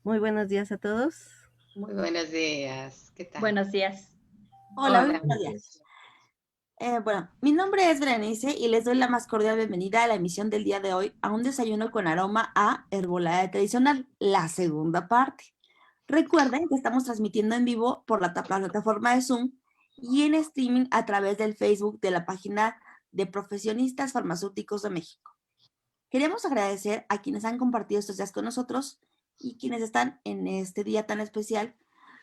Muy buenos días a todos. Muy buenos días, ¿qué tal? Buenos días. Hola, muy Hola, buenos días. Mi nombre es Berenice y les doy la más cordial bienvenida a la emisión del día de hoy a un desayuno con aroma a herbolaria tradicional, la segunda parte. Recuerden que estamos transmitiendo en vivo por la plataforma de Zoom y en streaming a través del Facebook de la página de Profesionistas Farmacéuticos de México. Queremos agradecer a quienes han compartido estos días con nosotros y quienes están en este día tan especial,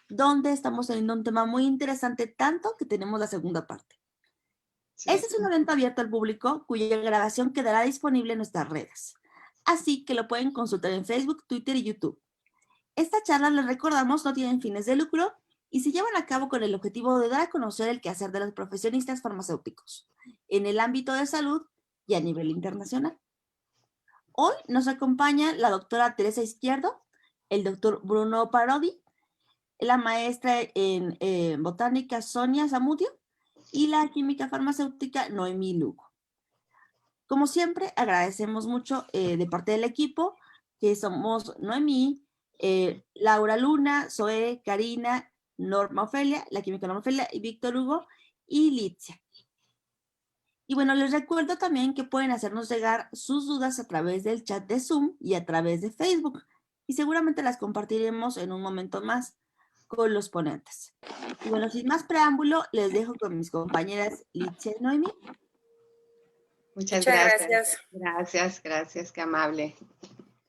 donde estamos teniendo un tema muy interesante, tanto que tenemos la segunda parte. sí. Este es un evento abierto al público cuya grabación quedará disponible en nuestras redes, así que lo pueden consultar en Facebook, Twitter y YouTube. Esta charla, les recordamos, no tienen fines de lucro y se llevan a cabo con el objetivo de dar a conocer el quehacer de los profesionistas farmacéuticos en el ámbito de salud y a nivel internacional. Hoy nos acompaña la doctora Teresa Izquierdo, el doctor Bruno Parodi, la maestra en botánica Sonia Zamudio y la química farmacéutica Noemí Lugo. Como siempre, agradecemos mucho de parte del equipo, que somos Noemí, Laura Luna, Zoe, Karina, Norma Ofelia, la química Norma Ofelia, y Víctor Hugo y Litzia. Y bueno, les recuerdo también que pueden hacernos llegar sus dudas a través del chat de Zoom y a través de Facebook. Y seguramente las compartiremos en un momento más con los ponentes. Y bueno, sin más preámbulo, les dejo con mis compañeras Litzia y Noemi. Muchas gracias. Gracias, qué amable.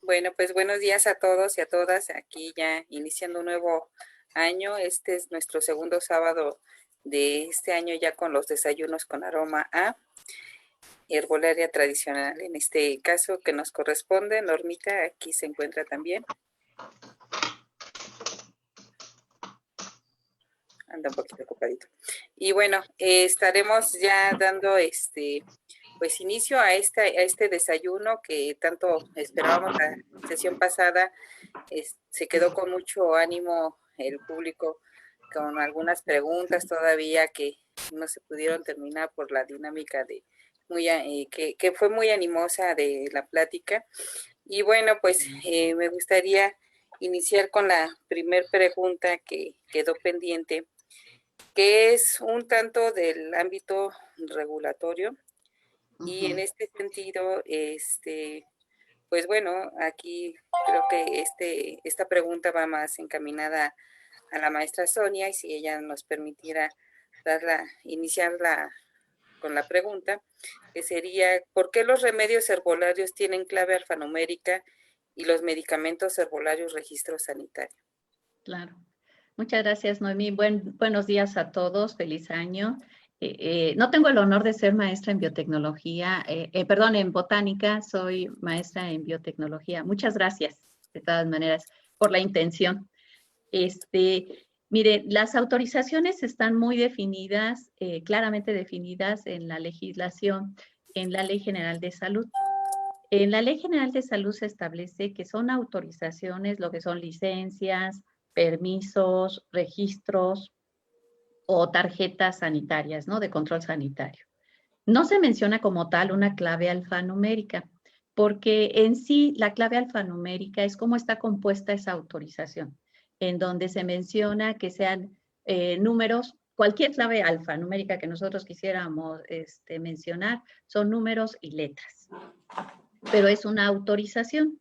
Bueno, pues buenos días a todos y a todas. Aquí ya iniciando un nuevo año. Este es nuestro segundo sábado de este año ya con los desayunos con aroma a herbolaria tradicional. En este caso que nos corresponde, Normita aquí se encuentra también. Anda un poquito ocupadito. Y bueno, estaremos ya dando pues inicio a este desayuno que tanto esperábamos. La sesión pasada se quedó con mucho ánimo el público, con algunas preguntas todavía que no se pudieron terminar por la dinámica de que fue muy animosa de la plática. Y bueno, pues me gustaría iniciar con la primer pregunta que quedó pendiente, que es un tanto del ámbito regulatorio. Y en este sentido, pues bueno, aquí creo que esta pregunta va más encaminada a la maestra Sonia, y si ella nos permitiera iniciarla con la pregunta, que sería: ¿por qué los remedios herbolarios tienen clave alfanumérica y los medicamentos herbolarios registro sanitario? Claro. Muchas gracias, Noemí. Buenos días a todos. Feliz año. No tengo el honor de ser maestra en biotecnología, en botánica. Soy maestra en biotecnología. Muchas gracias, de todas maneras, por la intención. Mire, las autorizaciones están muy definidas, claramente definidas en la legislación, en la Ley General de Salud. En la Ley General de Salud se establece que son autorizaciones, lo que son licencias, permisos, registros o tarjetas sanitarias, ¿no? De control sanitario. No se menciona como tal una clave alfanumérica, porque en sí la clave alfanumérica es cómo está compuesta esa autorización, en donde se menciona que sean números, cualquier clave alfanumérica que nosotros quisiéramos mencionar, son números y letras, pero es una autorización.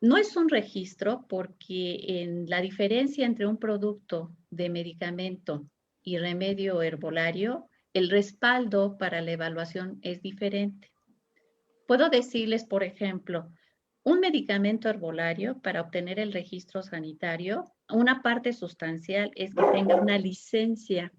No es un registro porque en la diferencia entre un producto de medicamento y remedio herbolario, el respaldo para la evaluación es diferente. Puedo decirles, por ejemplo, un medicamento herbolario, para obtener el registro sanitario, una parte sustancial es que tenga una licencia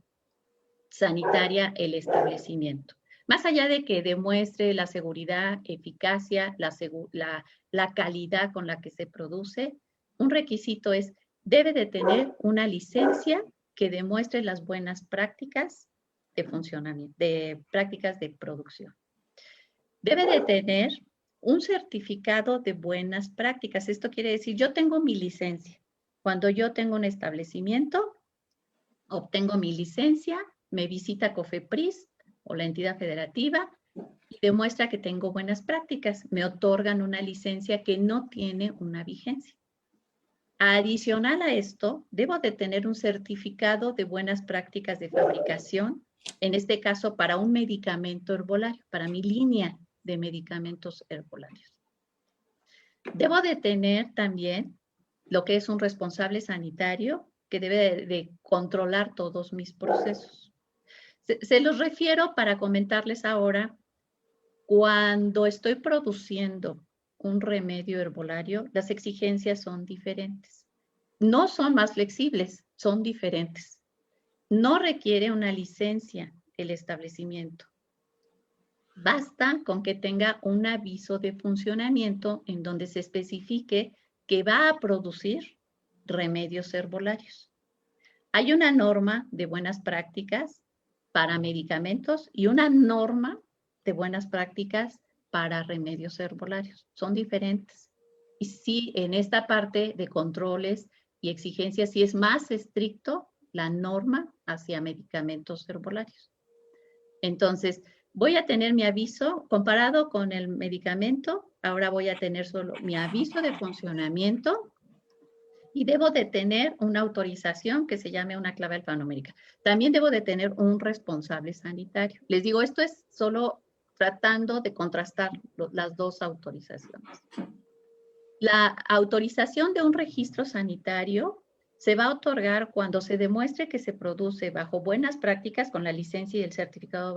sanitaria el establecimiento. Más allá de que demuestre la seguridad, eficacia, la calidad con la que se produce, un requisito es, debe de tener una licencia que demuestre las buenas prácticas de funcionamiento, de prácticas de producción. Debe de tener un certificado de buenas prácticas. Esto quiere decir, yo tengo mi licencia. Cuando yo tengo un establecimiento, obtengo mi licencia, me visita COFEPRIS o la entidad federativa y demuestra que tengo buenas prácticas. Me otorgan una licencia que no tiene una vigencia. Adicional a esto, debo de tener un certificado de buenas prácticas de fabricación, en este caso para un medicamento herbolario, para mi línea de medicamentos herbolarios. Debo de tener también lo que es un responsable sanitario que debe de controlar todos mis procesos. Se los refiero para comentarles ahora, cuando estoy produciendo un remedio herbolario, las exigencias son diferentes. No son más flexibles, son diferentes. No requiere una licencia el establecimiento. Basta con que tenga un aviso de funcionamiento en donde se especifique que va a producir remedios herbolarios. Hay una norma de buenas prácticas para medicamentos y una norma de buenas prácticas para remedios herbolarios. Son diferentes. Y sí, en esta parte de controles y exigencias, sí es más estricto la norma hacia medicamentos herbolarios. Entonces, voy a tener mi aviso, comparado con el medicamento, ahora voy a tener solo mi aviso de funcionamiento y debo de tener una autorización que se llame una clave alfanumérica. También debo de tener un responsable sanitario. Les digo, esto es solo tratando de contrastar las dos autorizaciones. La autorización de un registro sanitario se va a otorgar cuando se demuestre que se produce bajo buenas prácticas con la licencia y el certificado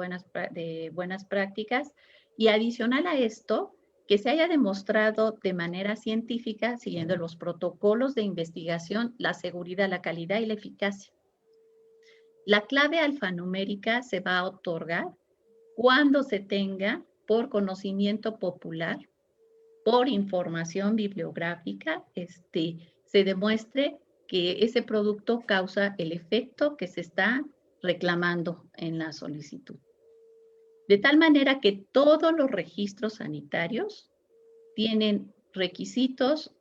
de buenas prácticas, y adicional a esto, que se haya demostrado de manera científica, siguiendo los protocolos de investigación, la seguridad, la calidad y la eficacia. La clave alfanumérica se va a otorgar cuando se tenga por conocimiento popular, por información bibliográfica, se demuestre que ese producto causa el efecto que se está reclamando en la solicitud. De tal manera que todos los registros sanitarios tienen requisitos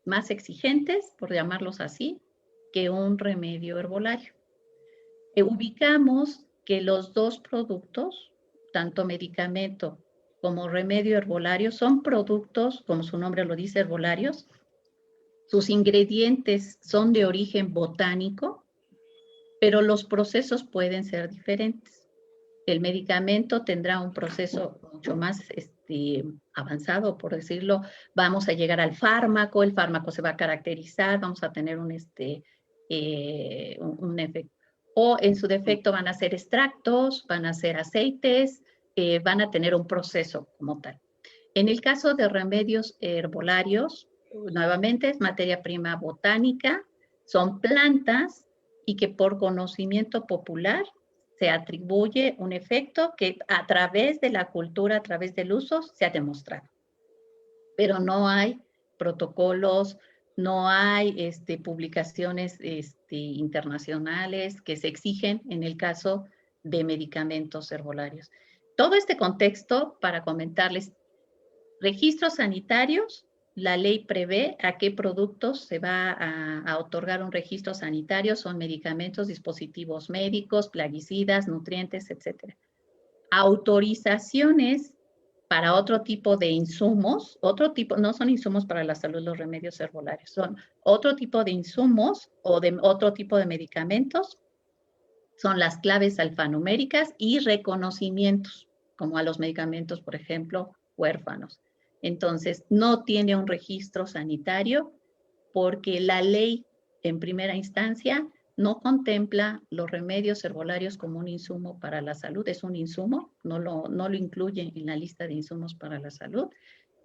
más exigentes, por llamarlos así, que un remedio herbolario. Ubicamos que los dos productos, tanto medicamento como remedio herbolario, son productos, como su nombre lo dice, herbolarios. Sus ingredientes son de origen botánico, pero los procesos pueden ser diferentes. El medicamento tendrá un proceso mucho más avanzado, por decirlo. Vamos a llegar al fármaco, el fármaco se va a caracterizar, vamos a tener un efecto. O en su defecto van a ser extractos, van a ser aceites, van a tener un proceso como tal. En el caso de remedios herbolarios, nuevamente es materia prima botánica, son plantas y que por conocimiento popular se atribuye un efecto que a través de la cultura, a través del uso, se ha demostrado. Pero no hay protocolos, no hay publicaciones internacionales que se exigen en el caso de medicamentos herbolarios. Todo este contexto para comentarles, registros sanitarios, la ley prevé a qué productos se va a otorgar un registro sanitario, son medicamentos, dispositivos médicos, plaguicidas, nutrientes, etc. Autorizaciones para otro tipo de insumos, no son insumos para la salud los remedios herbolarios, son otro tipo de insumos o de otro tipo de medicamentos, son las claves alfanuméricas y reconocimientos, como a los medicamentos, por ejemplo, huérfanos. Entonces, no tiene un registro sanitario porque la ley en primera instancia no contempla los remedios herbolarios como un insumo para la salud. Es un insumo, no lo incluye en la lista de insumos para la salud.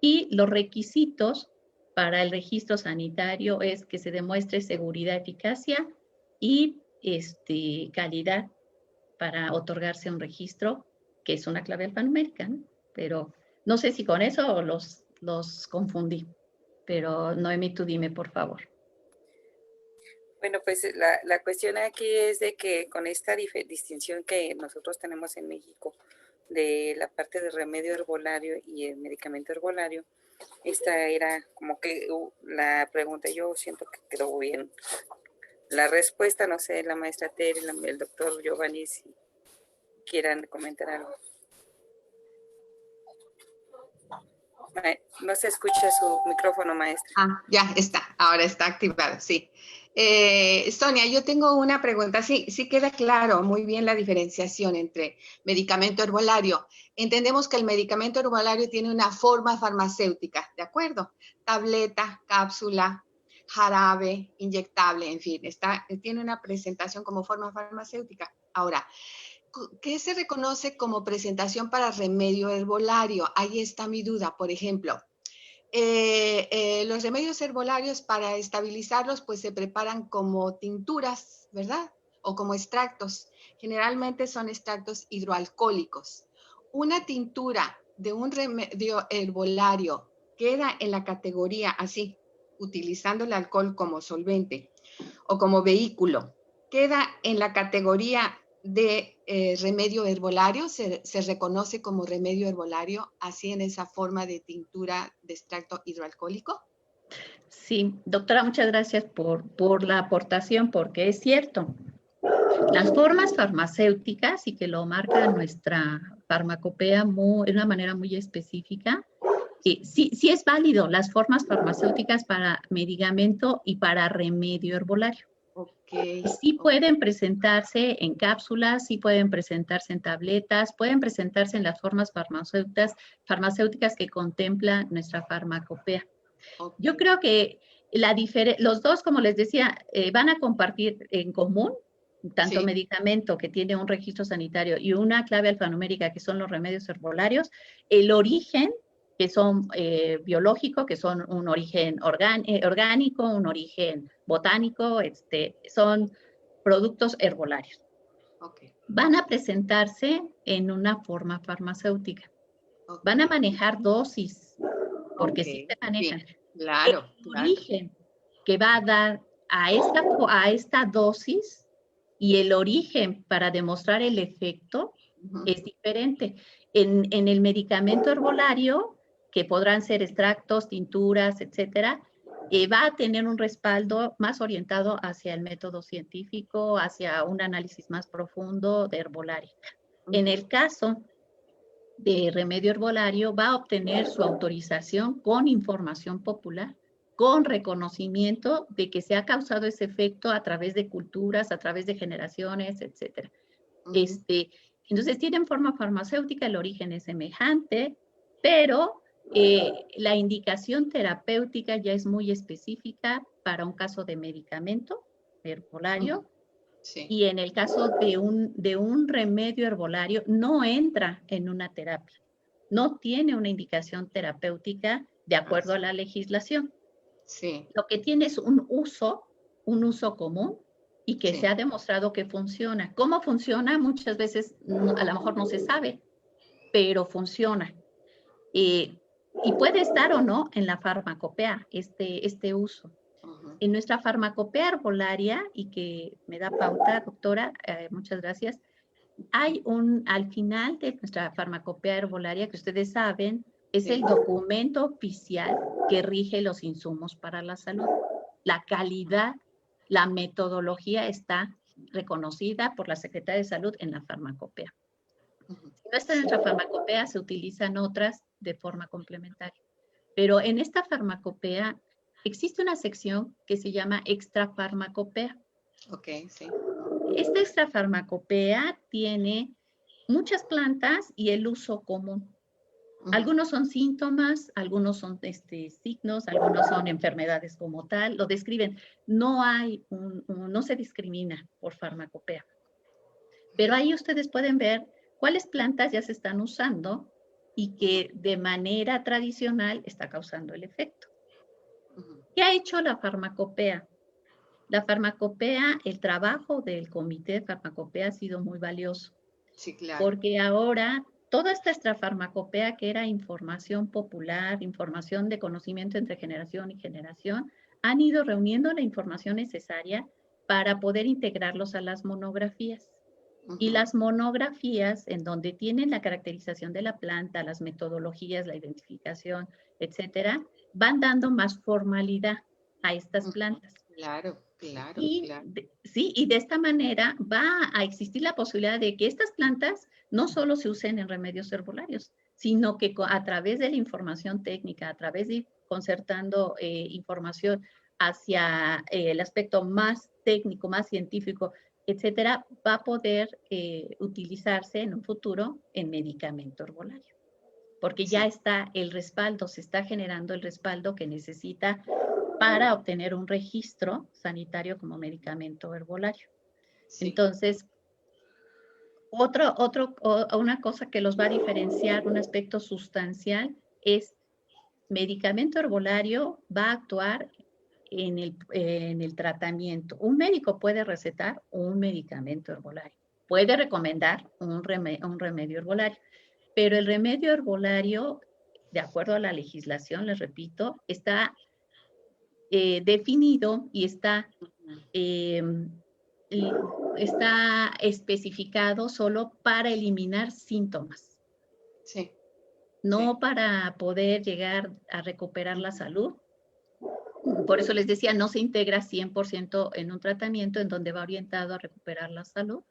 Y los requisitos para el registro sanitario es que se demuestre seguridad, eficacia y calidad para otorgarse un registro, que es una clave alfanumérica, ¿no? Pero no sé si con eso los confundí, pero Noemí, tú dime, por favor. Bueno, pues la cuestión aquí es de que con esta distinción que nosotros tenemos en México de la parte de remedio herbolario y el medicamento herbolario, esta era como que la pregunta, yo siento que quedó bien. La respuesta, no sé, la maestra Tere, el doctor Giovanni, si quieran comentar algo. No se escucha su micrófono, maestra. Ah, ya está, ahora está activado, sí. Sonia, yo tengo una pregunta. Sí queda claro muy bien la diferenciación entre medicamento herbolario. Entendemos que el medicamento herbolario tiene una forma farmacéutica, ¿de acuerdo? Tableta, cápsula, jarabe, inyectable, en fin, tiene una presentación como forma farmacéutica. Ahora, ¿qué se reconoce como presentación para remedio herbolario? Ahí está mi duda, por ejemplo. Los remedios herbolarios, para estabilizarlos, pues se preparan como tinturas, ¿verdad? O como extractos. Generalmente son extractos hidroalcohólicos. Una tintura de un remedio herbolario queda en la categoría así, utilizando el alcohol como solvente o como vehículo. Queda en la categoría de remedio herbolario, se reconoce como remedio herbolario, así en esa forma de tintura de extracto hidroalcohólico. Sí, doctora, muchas gracias por la aportación, porque es cierto. Las formas farmacéuticas, y que lo marca nuestra farmacopea de una manera muy específica, sí es válido las formas farmacéuticas para medicamento y para remedio herbolario. Okay. Sí pueden presentarse en cápsulas, sí pueden presentarse en tabletas, pueden presentarse en las formas farmacéuticas que contempla nuestra farmacopea. Okay. Yo creo que los dos, como les decía, van a compartir en común, tanto medicamento que tiene un registro sanitario y una clave alfanumérica que son los remedios herbolarios, el origen que son biológico, que son un origen orgánico, un origen botánico, son productos herbolarios. Okay. Van a presentarse en una forma farmacéutica. Okay. Van a manejar dosis, porque sí se manejan. Sí, claro. El origen que va a dar a esta dosis y el origen para demostrar el efecto es diferente. En el medicamento herbolario, que podrán ser extractos, tinturas, etcétera, va a tener un respaldo más orientado hacia el método científico, hacia un análisis más profundo de herbolaria. En el caso de remedio herbolario, va a obtener su autorización con información popular, con reconocimiento de que se ha causado ese efecto a través de culturas, a través de generaciones, etcétera. Entonces, tienen forma farmacéutica, el origen es semejante, pero la indicación terapéutica ya es muy específica para un caso de medicamento herbolario. Sí. Y en el caso de un remedio herbolario, no entra en una terapia. No tiene una indicación terapéutica de acuerdo a la legislación. Sí. Lo que tiene es un uso común y que se ha demostrado que funciona. ¿Cómo funciona? Muchas veces a lo mejor no se sabe, pero funciona. Y puede estar o no en la farmacopea este uso. En nuestra farmacopea herbolaria, y que me da pauta, doctora, muchas gracias, hay al final de nuestra farmacopea herbolaria, que ustedes saben, es el documento oficial que rige los insumos para la salud. La calidad, la metodología está reconocida por la Secretaría de Salud en la farmacopea. Si no está en nuestra farmacopea, se utilizan otras de forma complementaria. Pero en esta farmacopea existe una sección que se llama extrafarmacopea. Ok, sí. Esta extrafarmacopea tiene muchas plantas y el uso común. Algunos son síntomas, algunos son signos, algunos son enfermedades como tal, lo describen. No se discrimina por farmacopea. Pero ahí ustedes pueden ver cuáles plantas ya se están usando y que de manera tradicional está causando el efecto. ¿Qué ha hecho la farmacopea? La farmacopea, el trabajo del comité de farmacopea ha sido muy valioso. Sí, claro. Porque ahora toda esta extrafarmacopea, que era información popular, información de conocimiento entre generación y generación, han ido reuniendo la información necesaria para poder integrarlos a las monografías. Y las monografías, en donde tienen la caracterización de la planta, las metodologías, la identificación, etcétera, van dando más formalidad a estas plantas. Claro, claro, claro. Y de esta manera va a existir la posibilidad de que estas plantas no solo se usen en remedios herbolarios, sino que a través de la información técnica, a través de concertando información hacia el aspecto más técnico, más científico, etcétera, va a poder utilizarse en un futuro en medicamento herbolario. Porque ya está el respaldo, se está generando el respaldo que necesita para obtener un registro sanitario como medicamento herbolario. Sí. Entonces, una cosa que los va a diferenciar, un aspecto sustancial, es medicamento herbolario va a actuar en el tratamiento. Un médico puede recetar un medicamento herbolario, puede recomendar un remedio herbolario, pero el remedio herbolario, de acuerdo a la legislación, les repito, está definido y está especificado solo para eliminar síntomas. Sí. No para poder llegar a recuperar la salud. Por eso les decía, no se integra 100% en un tratamiento en donde va orientado a recuperar la salud.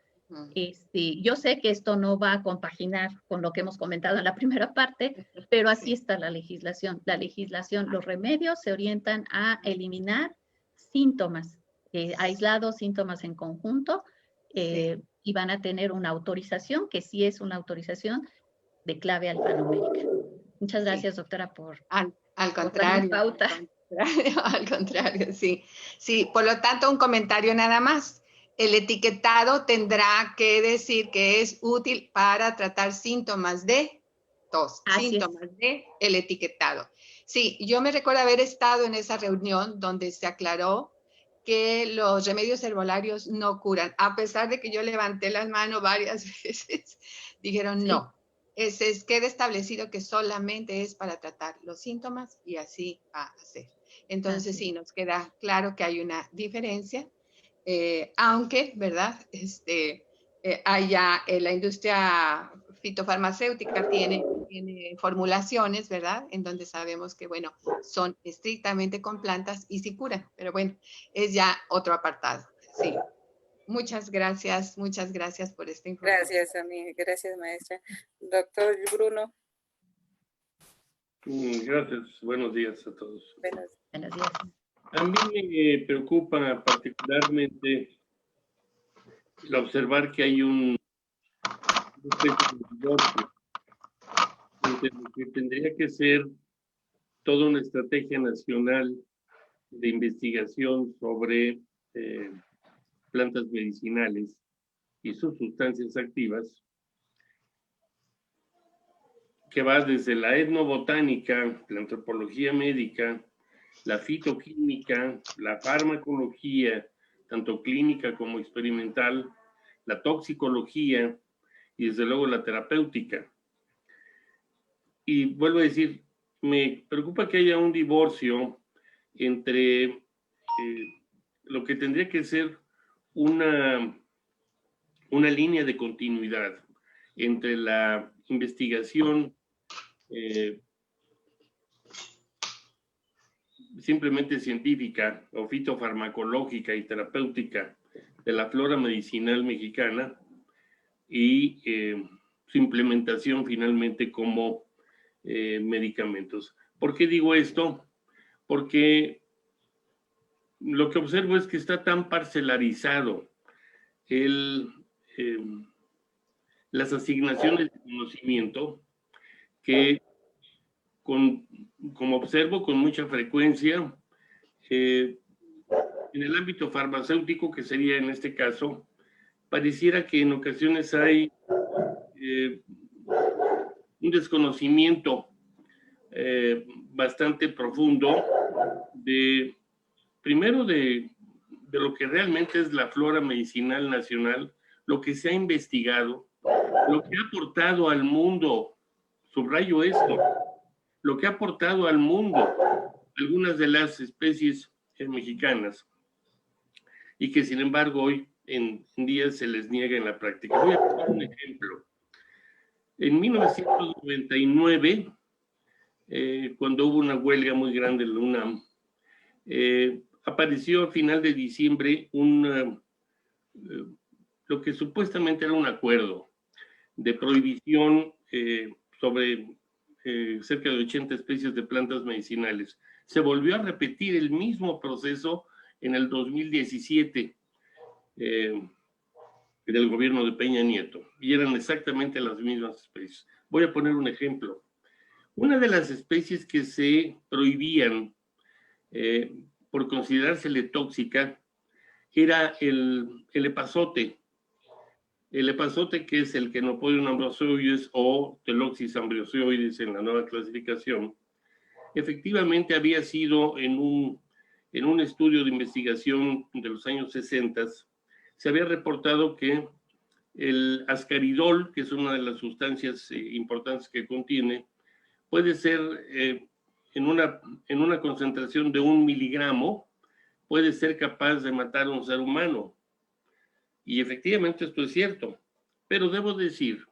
Yo sé que esto no va a compaginar con lo que hemos comentado en la primera parte, pero así está la legislación. La legislación, los remedios se orientan a eliminar síntomas aislados, síntomas en conjunto, y van a tener una autorización, que sí es una autorización de clave alfanumérica. Muchas gracias, doctora, por al contrario. Pauta. Al contrario, sí. Sí, por lo tanto, un comentario nada más. El etiquetado tendrá que decir que es útil para tratar síntomas de tos, síntomas de el etiquetado. Sí, yo me recuerdo haber estado en esa reunión donde se aclaró que los remedios herbolarios no curan, a pesar de que yo levanté las manos varias veces, dijeron no. Queda establecido que solamente es para tratar los síntomas y así va a ser. Entonces sí, nos queda claro que hay una diferencia, aunque, ¿verdad? La industria fitofarmacéutica tiene formulaciones, ¿verdad? En donde sabemos que, bueno, son estrictamente con plantas y sí curan, pero bueno, es ya otro apartado, sí. Muchas gracias por esta información. Gracias, a mí, gracias, maestra. Doctor Bruno. Gracias, buenos días a todos. Buenos días. A mí me preocupa particularmente el observar que hay un divorcio entre lo que tendría que ser toda una estrategia nacional de investigación sobre plantas medicinales y sus sustancias activas, que va desde la etnobotánica, la antropología médica, la fitoquímica, la farmacología, tanto clínica como experimental, la toxicología y desde luego la terapéutica. Y vuelvo a decir, me preocupa que haya un divorcio entre lo que tendría que ser una línea de continuidad entre la investigación simplemente científica o fitofarmacológica y terapéutica de la flora medicinal mexicana y su implementación finalmente como medicamentos. ¿Por qué digo esto? Porque lo que observo es que está tan parcelarizado las asignaciones de conocimiento que, como observo con mucha frecuencia, en el ámbito farmacéutico, que sería en este caso, pareciera que en ocasiones hay un desconocimiento bastante profundo primero de lo que realmente es la flora medicinal nacional, lo que se ha investigado, lo que ha aportado al mundo, subrayo esto, lo que ha aportado al mundo algunas de las especies mexicanas y que sin embargo hoy en día se les niega en la práctica. Voy a poner un ejemplo. En 1999, cuando hubo una huelga muy grande en la UNAM, apareció a final de diciembre lo que supuestamente era un acuerdo de prohibición sobre cerca de 80 especies de plantas medicinales. Se volvió a repetir el mismo proceso en el 2017 del gobierno de Peña Nieto, y eran exactamente las mismas especies. Voy a poner un ejemplo. Una de las especies que se prohibían por considerársele tóxica era el epazote. El epazote, que es el Chenopodium ambrosioides o Pteloxys ambrosioides en la nueva clasificación, efectivamente había sido en un estudio de investigación de los años 60, se había reportado que el ascaridol, que es una de las sustancias importantes que contiene, puede ser en una concentración de 1 miligramo, puede ser capaz de matar a un ser humano. Y efectivamente esto es cierto. Pero debo decir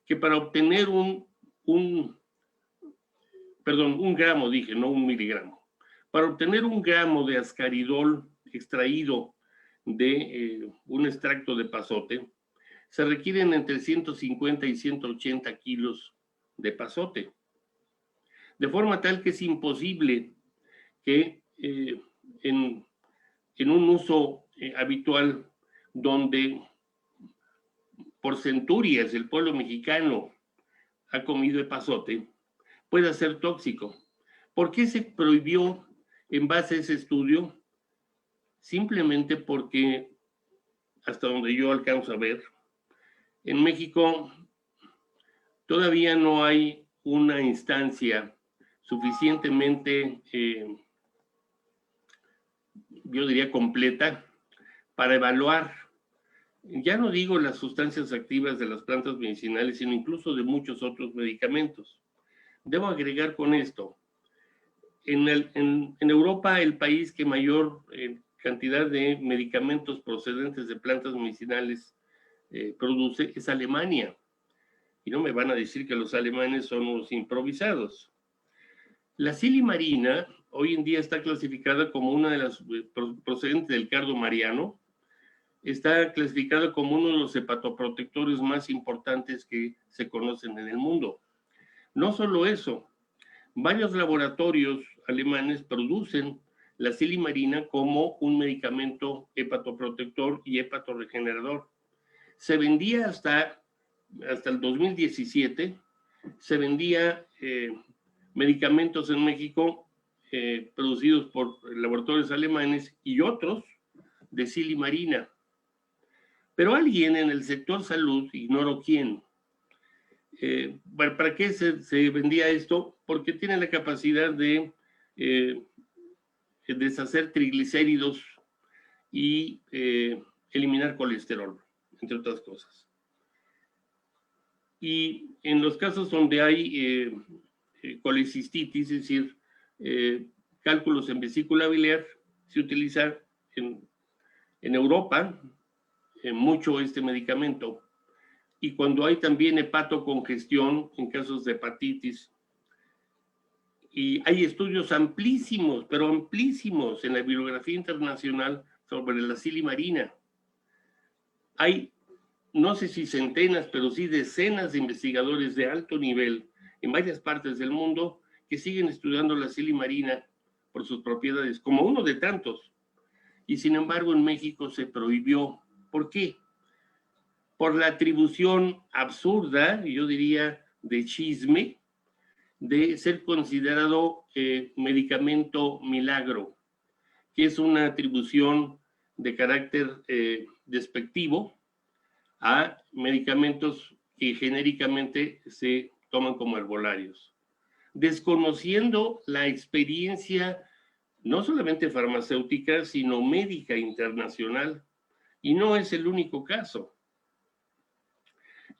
que para obtener un gramo, dije, no 1 miligramo. Para obtener 1 gramo de ascaridol extraído de un extracto de epazote, se requieren entre 150 y 180 kilos de epazote. De forma tal que es imposible que en un uso habitual donde por centurias el pueblo mexicano ha comido epazote, pueda ser tóxico. ¿Por qué se prohibió en base a ese estudio? Simplemente porque, hasta donde yo alcanzo a ver, en México todavía no hay una instancia suficientemente, yo diría, completa para evaluar, ya no digo las sustancias activas de las plantas medicinales, sino incluso de muchos otros medicamentos. Debo agregar con esto, en Europa el país que mayor cantidad de medicamentos procedentes de plantas medicinales produce es Alemania. Y no me van a decir que los alemanes son unos improvisados. La silimarina hoy en día está clasificada como una de las procedentes del cardo mariano, está clasificada como uno de los hepatoprotectores más importantes que se conocen en el mundo. No solo eso, varios laboratorios alemanes producen la silimarina como un medicamento hepatoprotector y hepatoregenerador. Se vendía hasta el 2017, se vendía medicamentos en México producidos por laboratorios alemanes y otros de silimarina. Pero alguien en el sector salud, ignoro quién, ¿para qué se vendía esto? Porque tiene la capacidad de deshacer triglicéridos y eliminar colesterol, entre otras cosas. Y en los casos donde hay colecistitis, es decir, cálculos en vesícula biliar, se utiliza en Europa mucho este medicamento. Y cuando hay también hepatocongestión en casos de hepatitis, y hay estudios amplísimos, pero amplísimos en la bibliografía internacional sobre la silimarina. Hay, no sé si centenas, pero sí decenas de investigadores de alto nivel en varias partes del mundo que siguen estudiando la silimarina por sus propiedades, como uno de tantos. Y sin embargo en México se prohibió. ¿Por qué? Por la atribución absurda, yo diría de chisme, de ser considerado medicamento milagro, que es una atribución de carácter despectivo a medicamentos que genéricamente se toman como herbolarios, desconociendo la experiencia no solamente farmacéutica, sino médica internacional. Y no es el único caso.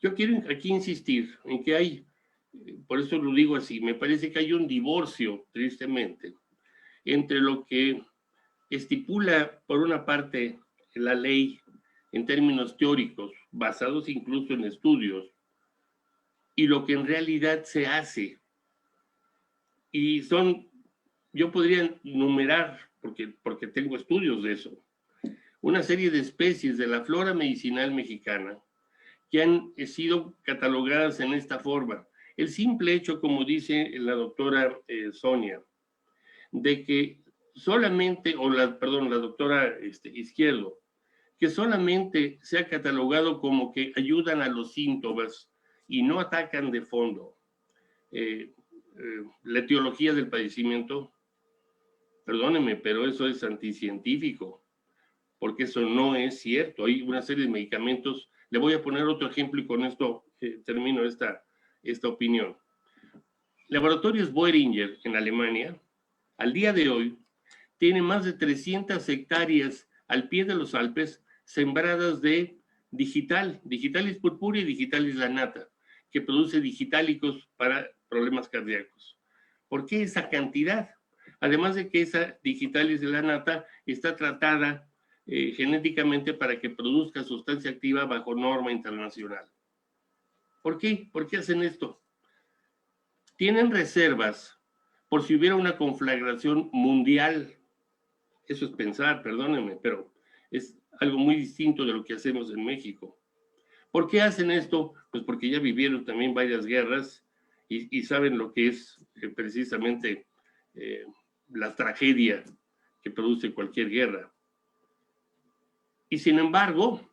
Yo quiero aquí insistir en que hay, por eso lo digo así, me parece que hay un divorcio, tristemente, entre lo que estipula, por una parte, la ley en términos teóricos, basados incluso en estudios, y lo que en realidad se hace. Y yo podría enumerar, porque tengo estudios de eso, una serie de especies de la flora medicinal mexicana que han sido catalogadas en esta forma. El simple hecho, como dice la doctora Sonia, de que solamente, perdón, la doctora Izquierdo, que solamente se ha catalogado como que ayudan a los síntomas y no atacan de fondo la etiología del padecimiento, perdónenme, pero eso es anticientífico, porque eso no es cierto. Hay una serie de medicamentos. Le voy a poner otro ejemplo y con esto termino esta opinión. Laboratorios Boehringer en Alemania, al día de hoy, tiene más de 300 hectáreas al pie de los Alpes sembradas de digitalis purpurea y digitalis lanata, que produce digitálicos para problemas cardíacos. ¿Por qué esa cantidad? Además de que esa digitalis lanata está tratada genéticamente para que produzca sustancia activa bajo norma internacional. ¿Por qué? ¿Por qué hacen esto? Tienen reservas por si hubiera una conflagración mundial. Eso es pensar, perdónenme, pero es algo muy distinto de lo que hacemos en México. ¿Por qué hacen esto? Pues porque ya vivieron también varias guerras y saben lo que es precisamente la tragedia que produce cualquier guerra. Y sin embargo,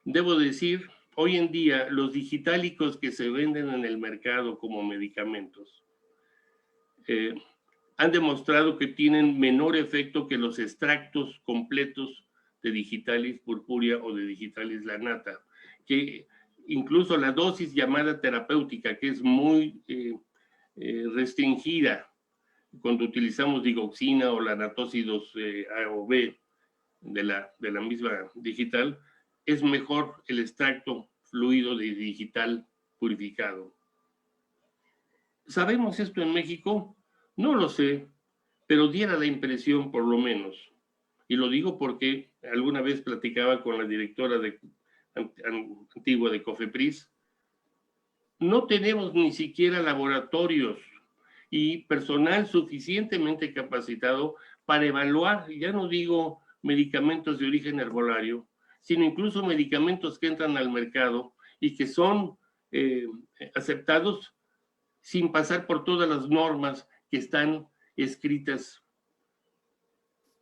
debo decir, hoy en día los digitálicos que se venden en el mercado como medicamentos han demostrado que tienen menor efecto que los extractos completos de digitalis purpurea o de digitalis lanata, que incluso la dosis llamada terapéutica, que es muy restringida cuando utilizamos digoxina o lanatócidos A o B de la misma digital, es mejor el extracto fluido de digital purificado. ¿Sabemos esto en México? No lo sé, pero diera la impresión por lo menos. Y lo digo porque alguna vez platicaba con la directora antigua de Cofepris. No tenemos ni siquiera laboratorios y personal suficientemente capacitado para evaluar, ya no digo medicamentos de origen herbolario, sino incluso medicamentos que entran al mercado y que son aceptados sin pasar por todas las normas que están escritas,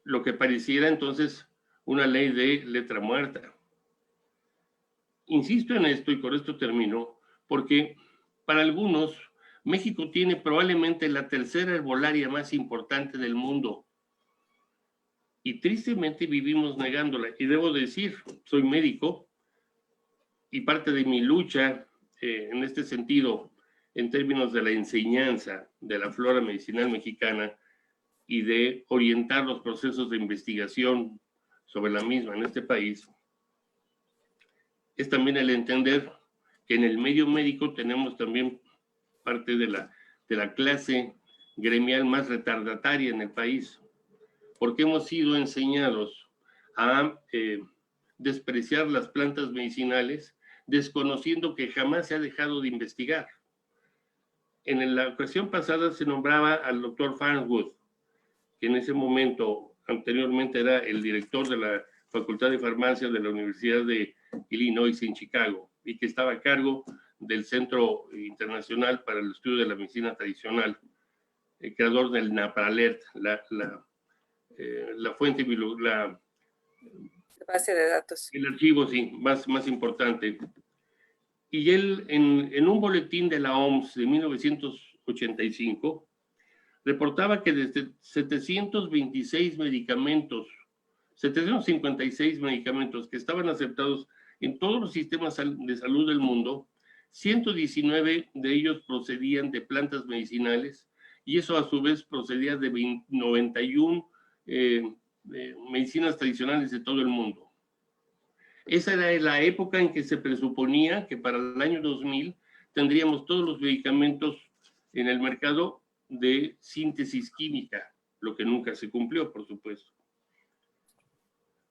lo que pareciera entonces una ley de letra muerta. Insisto en esto y con esto termino, porque para algunos México tiene probablemente la tercera herbolaria más importante del mundo y tristemente vivimos negándola. Y debo decir, soy médico y parte de mi lucha en este sentido, en términos de la enseñanza de la flora medicinal mexicana y de orientar los procesos de investigación sobre la misma en este país, es también el entender que en el medio médico tenemos también parte de la clase gremial más retardataria en el país, porque hemos sido enseñados a despreciar las plantas medicinales, desconociendo que jamás se ha dejado de investigar. En la ocasión pasada se nombraba al doctor Farnsworth, que en ese momento, anteriormente era el director de la Facultad de Farmacia de la Universidad de Illinois en Chicago, y que estaba a cargo del Centro Internacional para el Estudio de la Medicina Tradicional, el creador del NAPALERT, la fuente, la base de datos. El archivo, sí, más importante. Y él, en un boletín de la OMS de 1985, reportaba que desde 756 medicamentos, 756 medicamentos que estaban aceptados en todos los sistemas de salud del mundo, 119 de ellos procedían de plantas medicinales y eso a su vez procedía de 91 medicinas tradicionales de todo el mundo. Esa era la época en que se presuponía que para el año 2000 tendríamos todos los medicamentos en el mercado de síntesis química, lo que nunca se cumplió, por supuesto.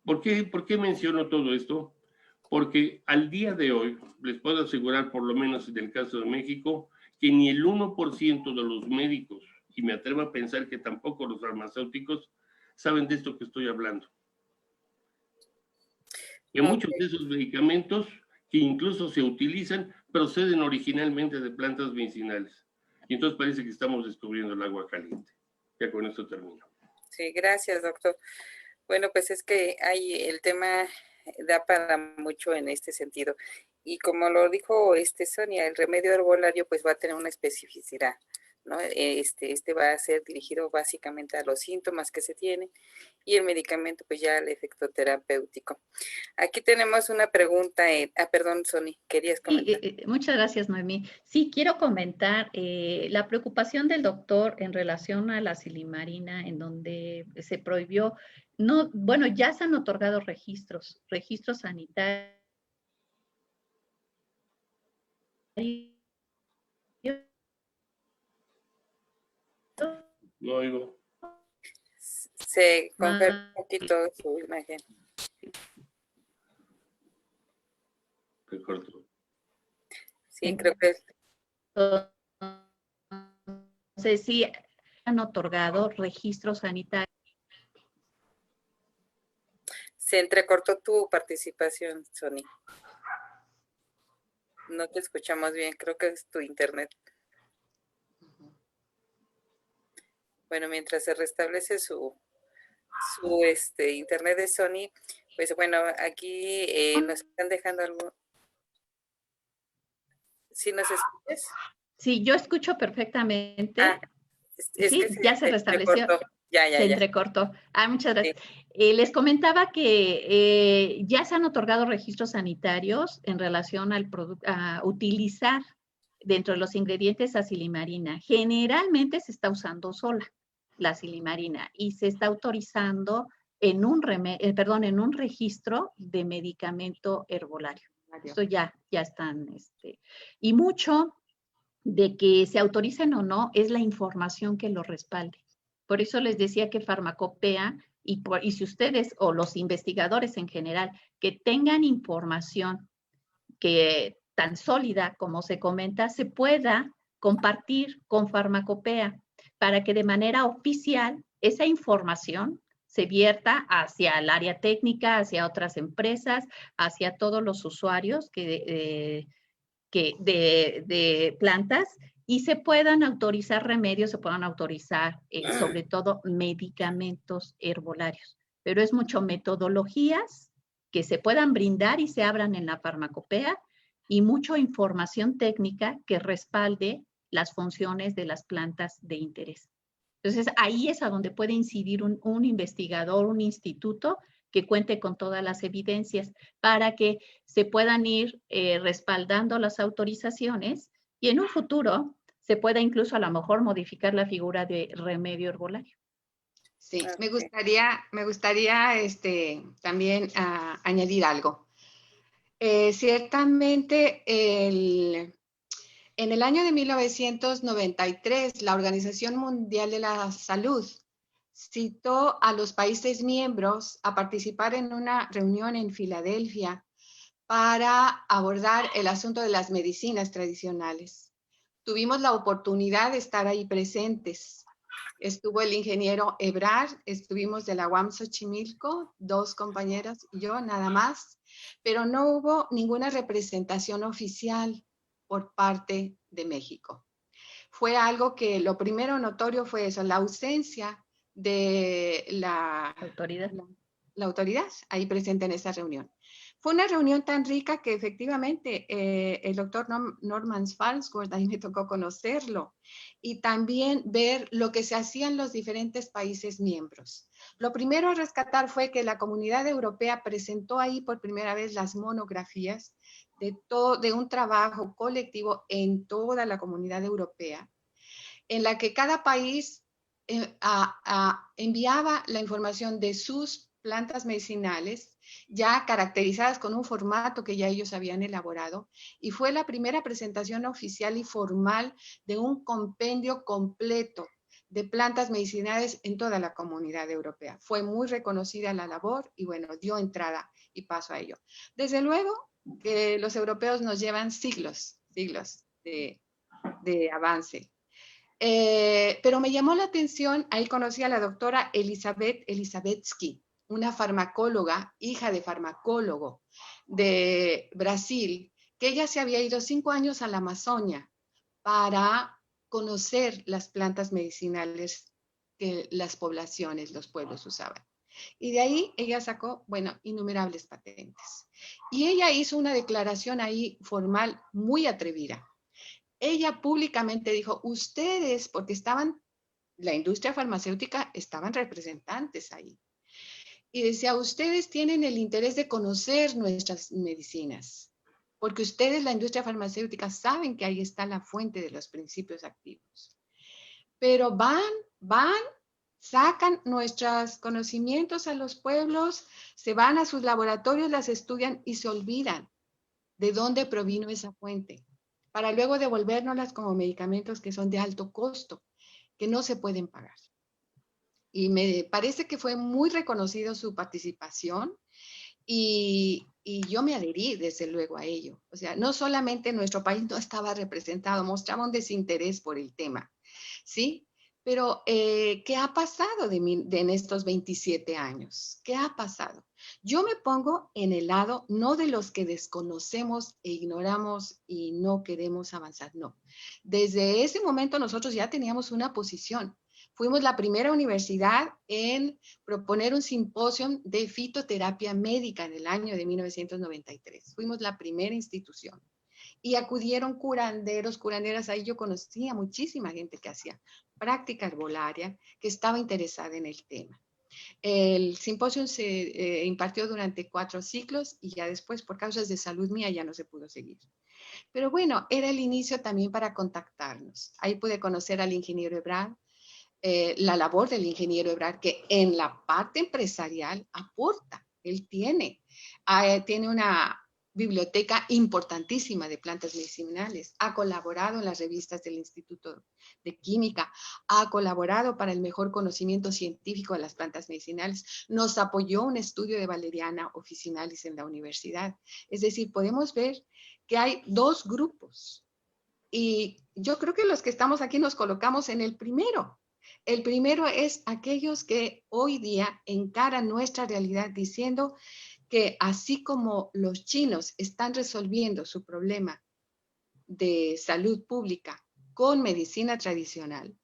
¿Por qué menciono todo esto? Porque al día de hoy, les puedo asegurar, por lo menos en el caso de México, que ni el 1% de los médicos, y me atrevo a pensar que tampoco los farmacéuticos, saben de esto que estoy hablando. Que muchos de esos medicamentos que incluso se utilizan, proceden originalmente de plantas medicinales. Y entonces parece que estamos descubriendo el agua caliente. Ya con esto termino. Sí, gracias, doctor. Bueno, pues es que el tema da para mucho en este sentido. Y como lo dijo Sonia, el remedio herbolario pues va a tener una especificidad, ¿no? Este va a ser dirigido básicamente a los síntomas que se tienen y el medicamento pues ya al efecto terapéutico. Aquí tenemos una pregunta. Perdón, Sonia, ¿querías comentar? Sí, muchas gracias, Noemí. Sí, quiero comentar la preocupación del doctor en relación a la silimarina, en donde se prohibió, no, bueno, ya se han otorgado registros sanitarios. No oigo. Se congela un poquito su imagen. Se cortó. Sí, creo que Entonces, sí, han otorgado registros sanitarios. se entrecortó tu participación, Sonia. No te escuchamos bien, creo que es tu internet. Bueno, mientras se restablece su internet de Sony, pues bueno, aquí nos están dejando algo. ¿Sí nos escuchas? Sí, yo escucho perfectamente. Es sí, que ya se restableció. Ya. Entrecortó. Muchas gracias. Sí. Les comentaba que ya se han otorgado registros sanitarios en relación al a utilizar dentro de los ingredientes a silimarina. Generalmente se está usando sola la silimarina y se está autorizando en un registro de medicamento herbolario. Esto ya están, y mucho de que se autoricen o no es la información que lo respalde. Por eso les decía que Farmacopea y si ustedes o los investigadores en general que tengan información que tan sólida como se comenta, se pueda compartir con Farmacopea para que de manera oficial esa información se vierta hacia el área técnica, hacia otras empresas, hacia todos los usuarios de plantas y se puedan autorizar remedios, se puedan autorizar sobre todo medicamentos herbolarios. Pero es mucho metodologías que se puedan brindar y se abran en la Farmacopea y mucha información técnica que respalde las funciones de las plantas de interés. Entonces, ahí es a donde puede incidir un investigador, un instituto que cuente con todas las evidencias para que se puedan ir respaldando las autorizaciones y en un futuro se pueda incluso a lo mejor modificar la figura de remedio herbolario. Sí, me gustaría también añadir algo. Ciertamente, en el año de 1993, la Organización Mundial de la Salud citó a los países miembros a participar en una reunión en Filadelfia para abordar el asunto de las medicinas tradicionales. Tuvimos la oportunidad de estar ahí presentes. Estuvo el ingeniero Ebrard, estuvimos de la UAM Xochimilco, 2 compañeras y yo nada más, pero no hubo ninguna representación oficial por parte de México. Fue algo que lo primero notorio fue eso, la ausencia de la autoridad ahí presente en esa reunión. Fue una reunión tan rica que efectivamente el doctor Norman Falsworth, ahí me tocó conocerlo, y también ver lo que se hacía en los diferentes países miembros. Lo primero a rescatar fue que la comunidad europea presentó ahí por primera vez las monografías de un trabajo colectivo en toda la comunidad europea, en la que cada país enviaba la información de sus plantas medicinales ya caracterizadas con un formato que ya ellos habían elaborado, y fue la primera presentación oficial y formal de un compendio completo de plantas medicinales en toda la comunidad europea. Fue muy reconocida la labor y bueno, dio entrada y paso a ello. Desde luego que los europeos nos llevan siglos de avance. Pero me llamó la atención, ahí conocí a la doctora Elizabeth Elisabetsky, una farmacóloga, hija de farmacólogo de Brasil, que ella se había ido 5 años a la Amazonia para conocer las plantas medicinales que las poblaciones, los pueblos usaban. Y de ahí ella sacó, bueno, innumerables patentes. Y ella hizo una declaración ahí formal muy atrevida. Ella públicamente dijo, ustedes, porque estaban, la industria farmacéutica, estaban representantes ahí. Y decía, ustedes tienen el interés de conocer nuestras medicinas, porque ustedes, la industria farmacéutica, saben que ahí está la fuente de los principios activos. Pero van, sacan nuestros conocimientos a los pueblos, se van a sus laboratorios, las estudian y se olvidan de dónde provino esa fuente, para luego devolvérnoslas como medicamentos que son de alto costo, que no se pueden pagar. Y me parece que fue muy reconocido su participación y yo me adherí desde luego a ello. O sea, no solamente nuestro país no estaba representado, mostraba un desinterés por el tema, ¿sí? Pero, ¿qué ha pasado en estos 27 años? ¿Qué ha pasado? Yo me pongo en el lado no de los que desconocemos e ignoramos y no queremos avanzar, no. Desde ese momento nosotros ya teníamos una posición. Fuimos la primera universidad en proponer un simposio de fitoterapia médica en el año de 1993. Fuimos la primera institución. Y acudieron curanderos, curanderas. Ahí yo conocía muchísima gente que hacía práctica herbolaria, que estaba interesada en el tema. El simposio se impartió durante 4 ciclos y ya después, por causas de salud mía, ya no se pudo seguir. Pero bueno, era el inicio también para contactarnos. Ahí pude conocer al ingeniero Ebrard, la labor del ingeniero Ebrard, que en la parte empresarial aporta. Él tiene una biblioteca importantísima de plantas medicinales, ha colaborado en las revistas del Instituto de Química, ha colaborado para el mejor conocimiento científico de las plantas medicinales, nos apoyó un estudio de Valeriana officinalis en la universidad. Es decir, podemos ver que hay 2 grupos y yo creo que los que estamos aquí nos colocamos en el primero. El primero es aquellos que hoy día encaran nuestra realidad diciendo que así como los chinos están resolviendo su problema de salud pública con medicina tradicional,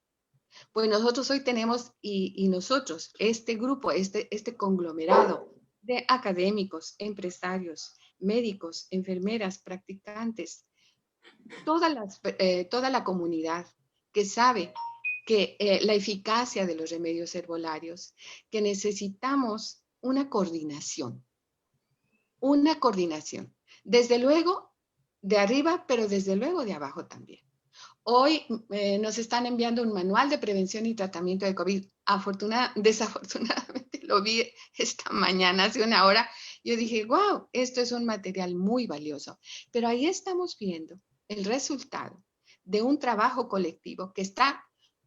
pues nosotros hoy tenemos, y nosotros, este grupo, este conglomerado de académicos, empresarios, médicos, enfermeras, practicantes, toda la comunidad que sabe que la eficacia de los remedios herbolarios, que necesitamos una coordinación, desde luego de arriba, pero desde luego de abajo también. Hoy nos están enviando un manual de prevención y tratamiento de COVID. Desafortunadamente lo vi esta mañana, hace una hora. Yo dije, wow, esto es un material muy valioso. Pero ahí estamos viendo el resultado de un trabajo colectivo que está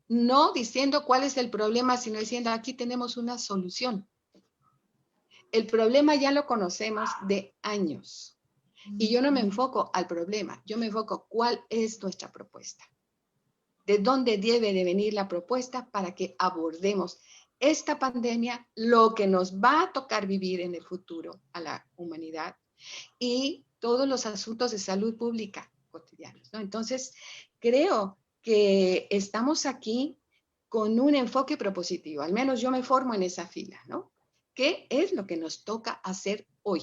no diciendo cuál es el problema, sino diciendo aquí tenemos una solución. El problema ya lo conocemos de años. Y yo no me enfoco al problema, yo me enfoco cuál es nuestra propuesta. ¿De dónde debe de venir la propuesta para que abordemos esta pandemia, lo que nos va a tocar vivir en el futuro a la humanidad y todos los asuntos de salud pública cotidianos, ¿no? Entonces, creo que estamos aquí con un enfoque propositivo, al menos yo me formo en esa fila, ¿no? ¿Qué es lo que nos toca hacer hoy?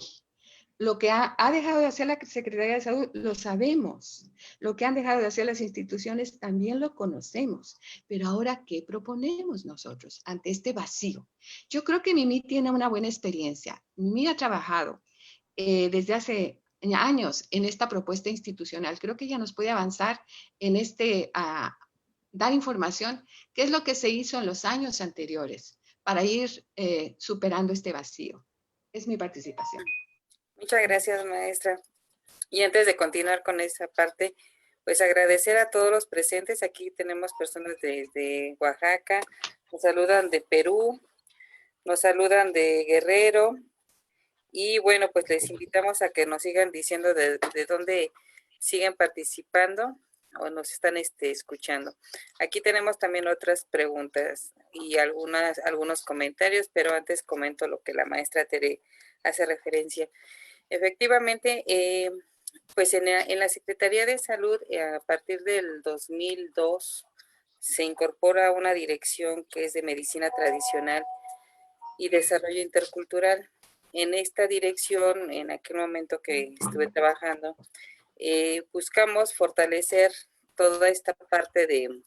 Lo que ha dejado de hacer la Secretaría de Salud lo sabemos. Lo que han dejado de hacer las instituciones también lo conocemos. Pero ahora, ¿qué proponemos nosotros ante este vacío? Yo creo que Mimi tiene una buena experiencia. Mimi ha trabajado desde hace años en esta propuesta institucional. Creo que ella nos puede avanzar en dar información, qué es lo que se hizo en los años anteriores para ir superando este vacío. Es mi participación. Muchas gracias, maestra. Y antes de continuar con esa parte, pues agradecer a todos los presentes. Aquí tenemos personas de Oaxaca, nos saludan de Perú, nos saludan de Guerrero. Y bueno, pues les invitamos a que nos sigan diciendo de dónde siguen participando o nos están escuchando. Aquí tenemos también otras preguntas y algunos comentarios, pero antes comento lo que la maestra Tere hace referencia. Efectivamente, pues en la Secretaría de Salud, a partir del 2002, se incorpora una dirección que es de Medicina Tradicional y Desarrollo Intercultural. En esta dirección, en aquel momento que estuve trabajando, buscamos fortalecer toda esta parte de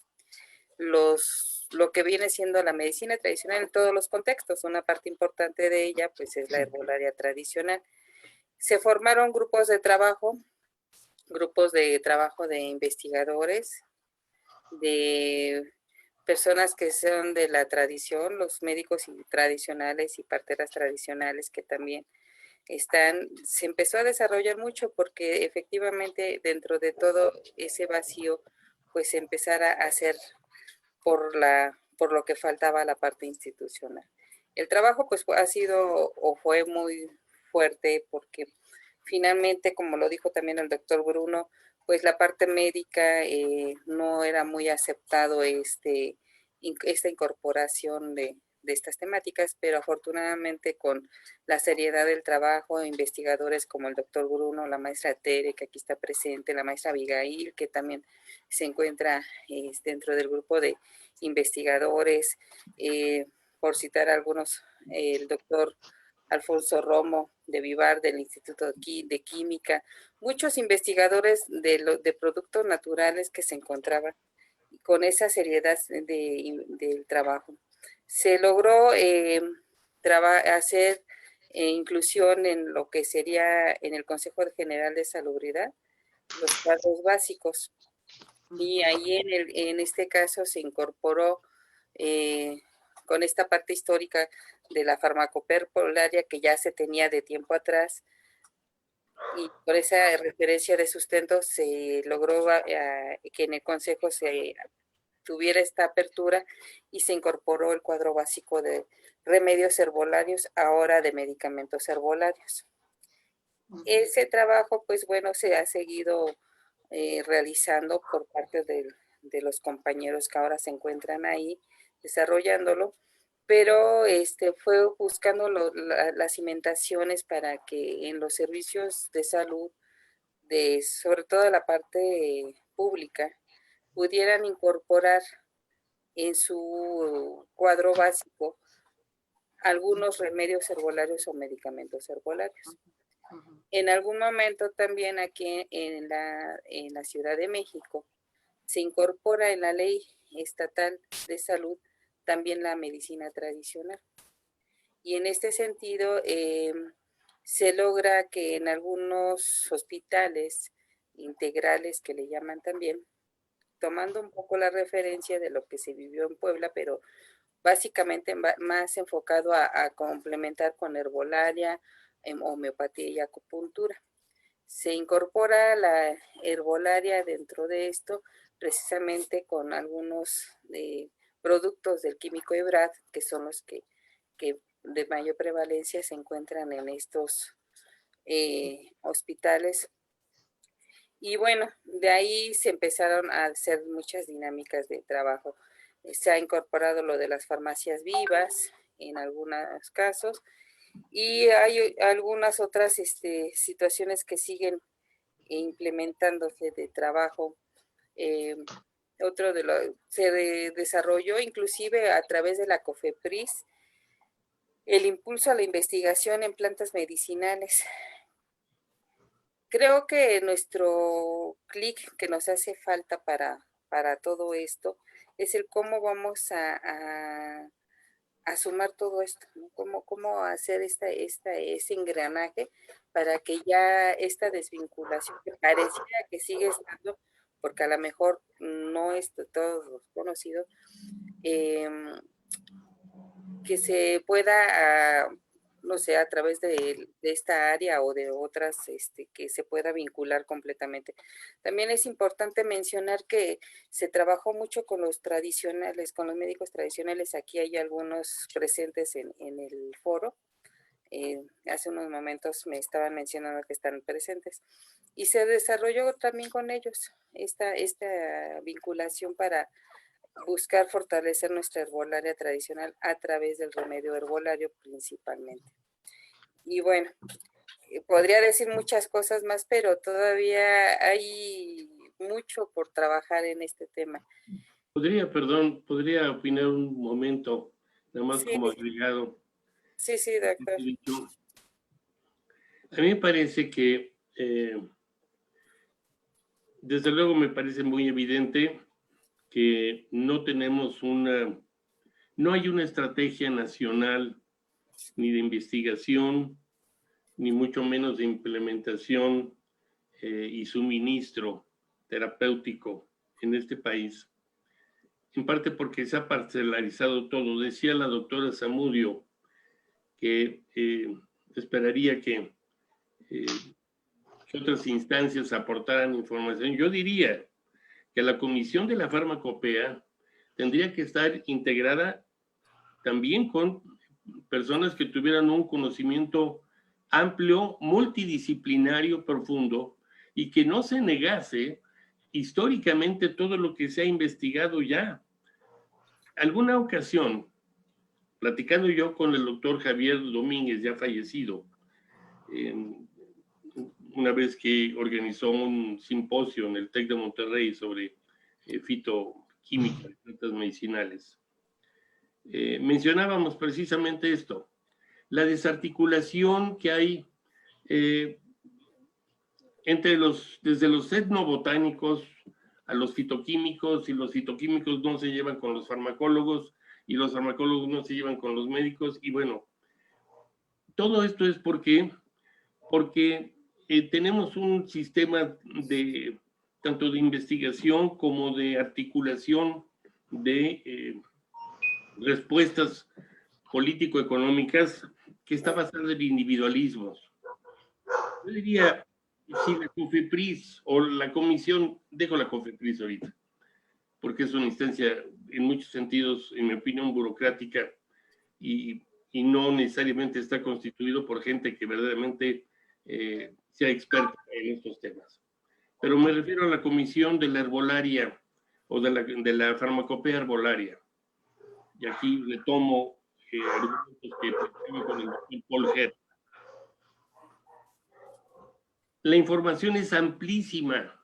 lo que viene siendo la medicina tradicional en todos los contextos. Una parte importante de ella, pues, es la herbolaria tradicional. Se formaron grupos de trabajo de investigadores, de personas que son de la tradición, los médicos tradicionales y parteras tradicionales que también se empezó a desarrollar mucho porque efectivamente dentro de todo ese vacío, pues empezar a hacer por lo que faltaba la parte institucional. El trabajo pues ha sido o fue muy fuerte porque finalmente, como lo dijo también el doctor Bruno, pues la parte médica no era muy aceptado esta incorporación de estas temáticas, pero afortunadamente con la seriedad del trabajo, investigadores como el doctor Bruno, la maestra Tere, que aquí está presente, la maestra Abigail, que también se encuentra dentro del grupo de investigadores, por citar algunos, el doctor Alfonso Romo de Vivar del Instituto de Química, muchos investigadores de productos naturales que se encontraban con esa seriedad del trabajo. Se logró hacer inclusión en lo que sería en el Consejo General de Salubridad, los cuadros básicos. Y ahí en este caso se incorporó con esta parte histórica de la farmacopea herbolaria que ya se tenía de tiempo atrás, y por esa referencia de sustento se logró que en el Consejo se tuviera esta apertura y se incorporó el cuadro básico de remedios herbolarios, ahora de medicamentos herbolarios. Ese trabajo, pues bueno, se ha seguido realizando por parte de los compañeros que ahora se encuentran ahí desarrollándolo, pero fue buscando las cimentaciones para que en los servicios de salud, sobre todo la parte pública, pudieran incorporar en su cuadro básico algunos remedios herbolarios o medicamentos herbolarios. En algún momento también aquí en la Ciudad de México se incorpora en la Ley Estatal de Salud también la medicina tradicional. Y en este sentido se logra que en algunos hospitales integrales que le llaman también, tomando un poco la referencia de lo que se vivió en Puebla, pero básicamente más enfocado a complementar con herbolaria, homeopatía y acupuntura. Se incorpora la herbolaria dentro de esto, precisamente con algunos productos del químico Ebrad, que son los que de mayor prevalencia se encuentran en estos hospitales. Y bueno, de ahí se empezaron a hacer muchas dinámicas de trabajo. Se ha incorporado lo de las farmacias vivas en algunos casos, y hay algunas otras situaciones que siguen implementándose de trabajo. Se desarrolló inclusive a través de la COFEPRIS el impulso a la investigación en plantas medicinales. Creo que nuestro clic que nos hace falta para todo esto es el cómo vamos a sumar todo esto, ¿no? Cómo hacer ese engranaje para que ya esta desvinculación que pareciera que sigue estando, porque a lo mejor no es de todos conocido, que se pueda, no sé, a través de esta área o de otras, que se pueda vincular completamente. También es importante mencionar que se trabajó mucho con los tradicionales, con los médicos tradicionales. Aquí hay algunos presentes en el foro. Hace unos momentos me estaban mencionando que están presentes. Y se desarrolló también con ellos esta vinculación para buscar fortalecer nuestra herbolaria tradicional a través del remedio herbolario principalmente. Y bueno, podría decir muchas cosas más, pero todavía hay mucho por trabajar en este tema. Podría opinar un momento, nada más Sí, como agregado. sí, doctor. A mí me parece que, desde luego me parece muy evidente que no hay una estrategia nacional ni de investigación, ni mucho menos de implementación y suministro terapéutico en este país, en parte porque se ha parcelarizado todo. Decía la doctora Zamudio que esperaría que otras instancias aportaran información. Yo diría que la Comisión de la Farmacopea tendría que estar integrada también con personas que tuvieran un conocimiento amplio, multidisciplinario, profundo, y que no se negase históricamente todo lo que se ha investigado ya. Alguna ocasión, platicando yo con el doctor Javier Domínguez, ya fallecido, una vez que organizó un simposio en el TEC de Monterrey sobre fitoquímica de plantas medicinales, mencionábamos precisamente esto, la desarticulación que hay desde los etnobotánicos a los fitoquímicos, y los fitoquímicos no se llevan con los farmacólogos, y los farmacólogos no se llevan con los médicos, y bueno, todo esto es porque tenemos un sistema tanto de investigación como de articulación de respuestas político-económicas que está basada en individualismos. Yo diría, si la COFEPRIS o la comisión, dejo la COFEPRIS ahorita, porque es una instancia en muchos sentidos, en mi opinión, burocrática y no necesariamente está constituido por gente que verdaderamente sea experta en estos temas. Pero me refiero a la comisión de la herbolaria o de la farmacopea herbolaria. Y aquí le tomo argumentos que platicaba con el doctor Paul Herr. La información es amplísima.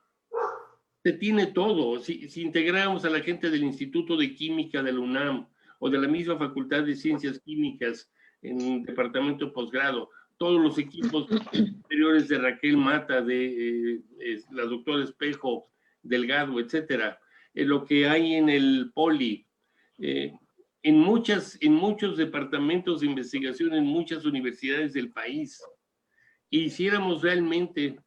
Se tiene todo. Si integramos a la gente del Instituto de Química de la UNAM o de la misma Facultad de Ciencias Químicas en departamento de posgrado, todos los equipos superiores de Raquel Mata, de la doctora Espejo, Delgado, etcétera, lo que hay en el Poli, en muchos departamentos de investigación, en muchas universidades del país, hiciéramos realmente,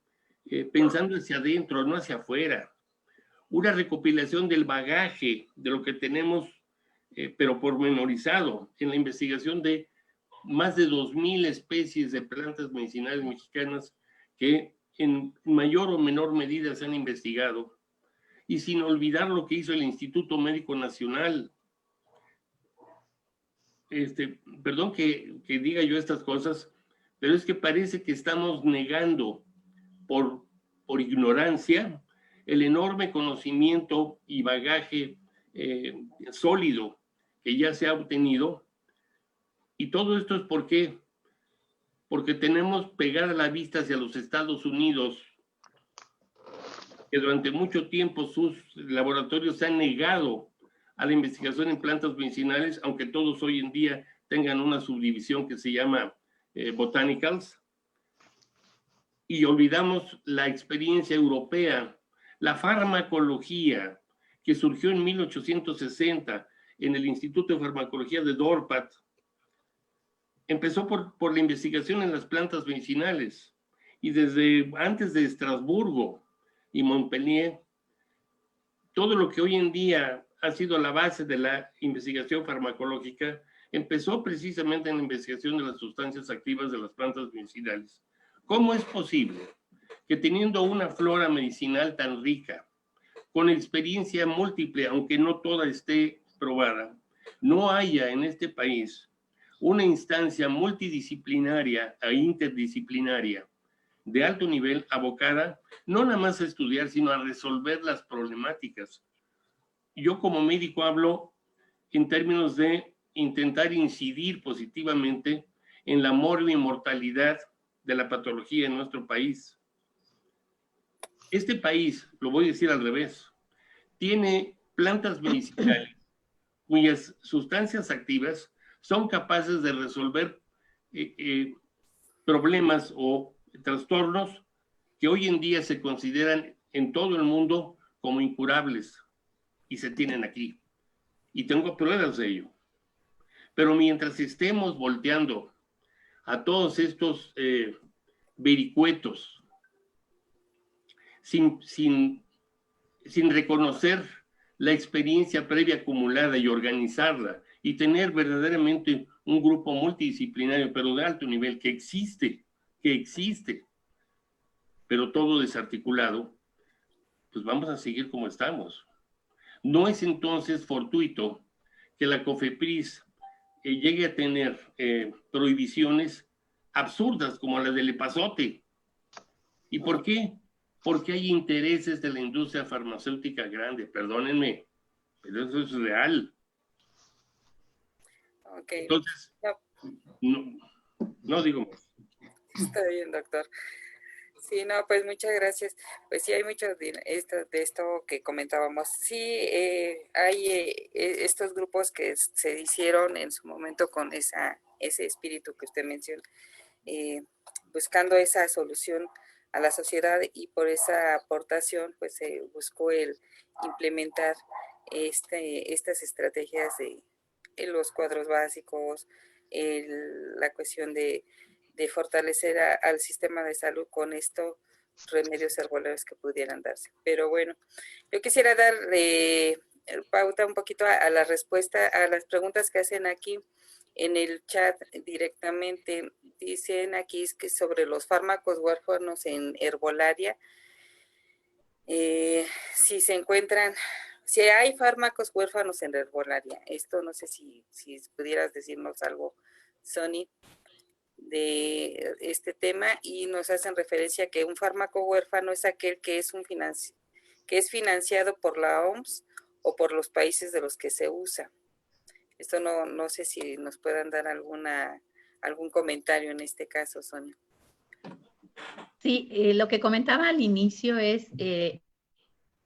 pensando hacia adentro, no hacia afuera, una recopilación del bagaje de lo que tenemos, pero pormenorizado, en la investigación de más de 2,000 especies de plantas medicinales mexicanas que en mayor o menor medida se han investigado, y sin olvidar lo que hizo el Instituto Médico Nacional. Perdón que diga yo estas cosas, pero es que parece que estamos negando por ignorancia el enorme conocimiento y bagaje sólido que ya se ha obtenido. Y todo esto es porque tenemos pegada la vista hacia los Estados Unidos, que durante mucho tiempo sus laboratorios se han negado a la investigación en plantas medicinales, aunque todos hoy en día tengan una subdivisión que se llama Botanicals, y olvidamos la experiencia europea, la farmacología, que surgió en 1860 en el Instituto de Farmacología de Dorpat. Empezó por la investigación en las plantas medicinales, y desde antes de Estrasburgo y Montpellier, todo lo que hoy en día ha sido la base de la investigación farmacológica empezó precisamente en la investigación de las sustancias activas de las plantas medicinales. ¿Cómo es posible que, teniendo una flora medicinal tan rica, con experiencia múltiple, aunque no toda esté probada, no haya en este país una instancia multidisciplinaria e interdisciplinaria de alto nivel abocada no nada más a estudiar, sino a resolver las problemáticas? Yo como médico hablo en términos de intentar incidir positivamente en la mortalidad de la patología en nuestro país. Este país, lo voy a decir al revés, tiene plantas medicinales cuyas sustancias activas son capaces de resolver problemas o trastornos que hoy en día se consideran en todo el mundo como incurables y se tienen aquí. Y tengo pruebas de ello. Pero mientras estemos volteando a todos estos vericuetos sin reconocer la experiencia previa acumulada y organizarla y tener verdaderamente un grupo multidisciplinario, pero de alto nivel, que existe, pero todo desarticulado, pues vamos a seguir como estamos. No es entonces fortuito que la COFEPRIS llegue a tener prohibiciones absurdas como la del epazote. ¿Y por qué? Porque hay intereses de la industria farmacéutica grande, perdónenme, pero eso es real. Okay. Entonces, no digo más. Está bien, doctor. Sí, no, pues muchas gracias. Pues sí, hay mucho de esto que comentábamos. Sí, hay estos grupos que se hicieron en su momento con ese espíritu que usted menciona, buscando esa solución a la sociedad, y por esa aportación pues se buscó el implementar estas estrategias en los cuadros básicos, la cuestión de fortalecer al sistema de salud con estos remedios herbolarios que pudieran darse. Pero bueno, yo quisiera dar pauta un poquito a la respuesta a las preguntas que hacen aquí en el chat directamente. Dicen aquí que sobre los fármacos huérfanos en herbolaria, si se encuentran, si hay fármacos huérfanos en herbolaria. Esto no sé si pudieras decirnos algo, Sony, de este tema, y nos hacen referencia que un fármaco huérfano es aquel que es financiado por la OMS o por los países de los que se usa. Esto no sé si nos puedan dar algún comentario en este caso, Sonia. Sí, lo que comentaba al inicio es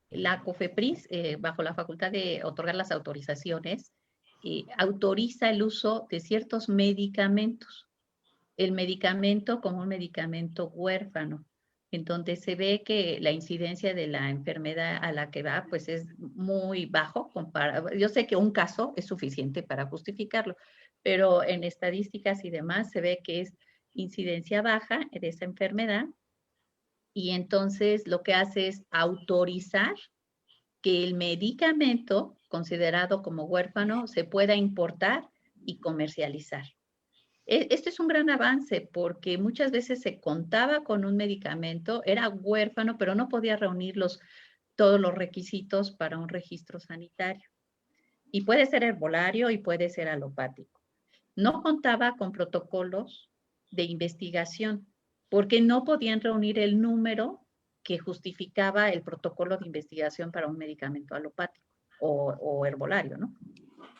la COFEPRIS, bajo la facultad de otorgar las autorizaciones, autoriza el uso de ciertos medicamentos. El medicamento como un medicamento huérfano. Entonces se ve que la incidencia de la enfermedad a la que va pues es muy bajo. Yo sé que un caso es suficiente para justificarlo, pero en estadísticas y demás se ve que es incidencia baja de esa enfermedad, y entonces lo que hace es autorizar que el medicamento considerado como huérfano se pueda importar y comercializar. Este es un gran avance porque muchas veces se contaba con un medicamento, era huérfano, pero no podía reunir todos los requisitos para un registro sanitario. Y puede ser herbolario y puede ser alopático. No contaba con protocolos de investigación porque no podían reunir el número que justificaba el protocolo de investigación para un medicamento alopático o herbolario, ¿no?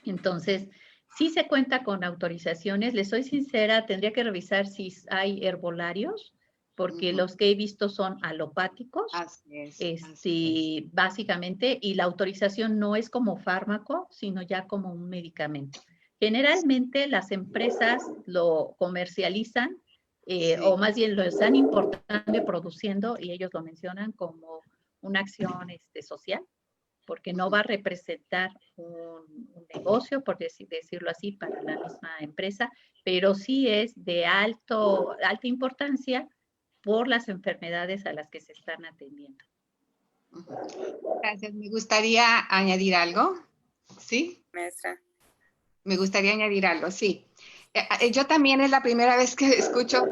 Entonces, sí se cuenta con autorizaciones. Les soy sincera, tendría que revisar si hay herbolarios, porque los que he visto son alopáticos. Así es. Básicamente, y la autorización no es como fármaco, sino ya como un medicamento. Generalmente las empresas lo comercializan, o más bien lo están importando y produciendo, y ellos lo mencionan como una acción social, porque no va a representar un negocio, por decirlo así, para la misma empresa, pero sí es de alta importancia por las enfermedades a las que se están atendiendo. Gracias. Me gustaría añadir algo. ¿Sí? Maestra. Me gustaría añadir algo, sí. Yo también es la primera vez que escucho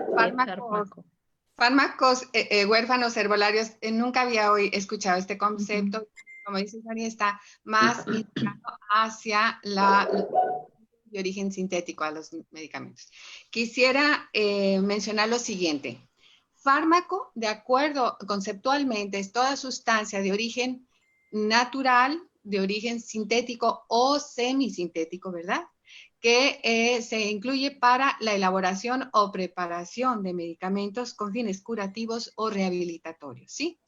fármacos huérfanos herbolarios. Nunca había escuchado este concepto. Como dice Sonia, está más indicado hacia de origen sintético a los medicamentos. Quisiera mencionar lo siguiente. Fármaco, de acuerdo conceptualmente, es toda sustancia de origen natural, de origen sintético o semisintético, ¿verdad? que se incluye para la elaboración o preparación de medicamentos con fines curativos o rehabilitatorios, ¿sí?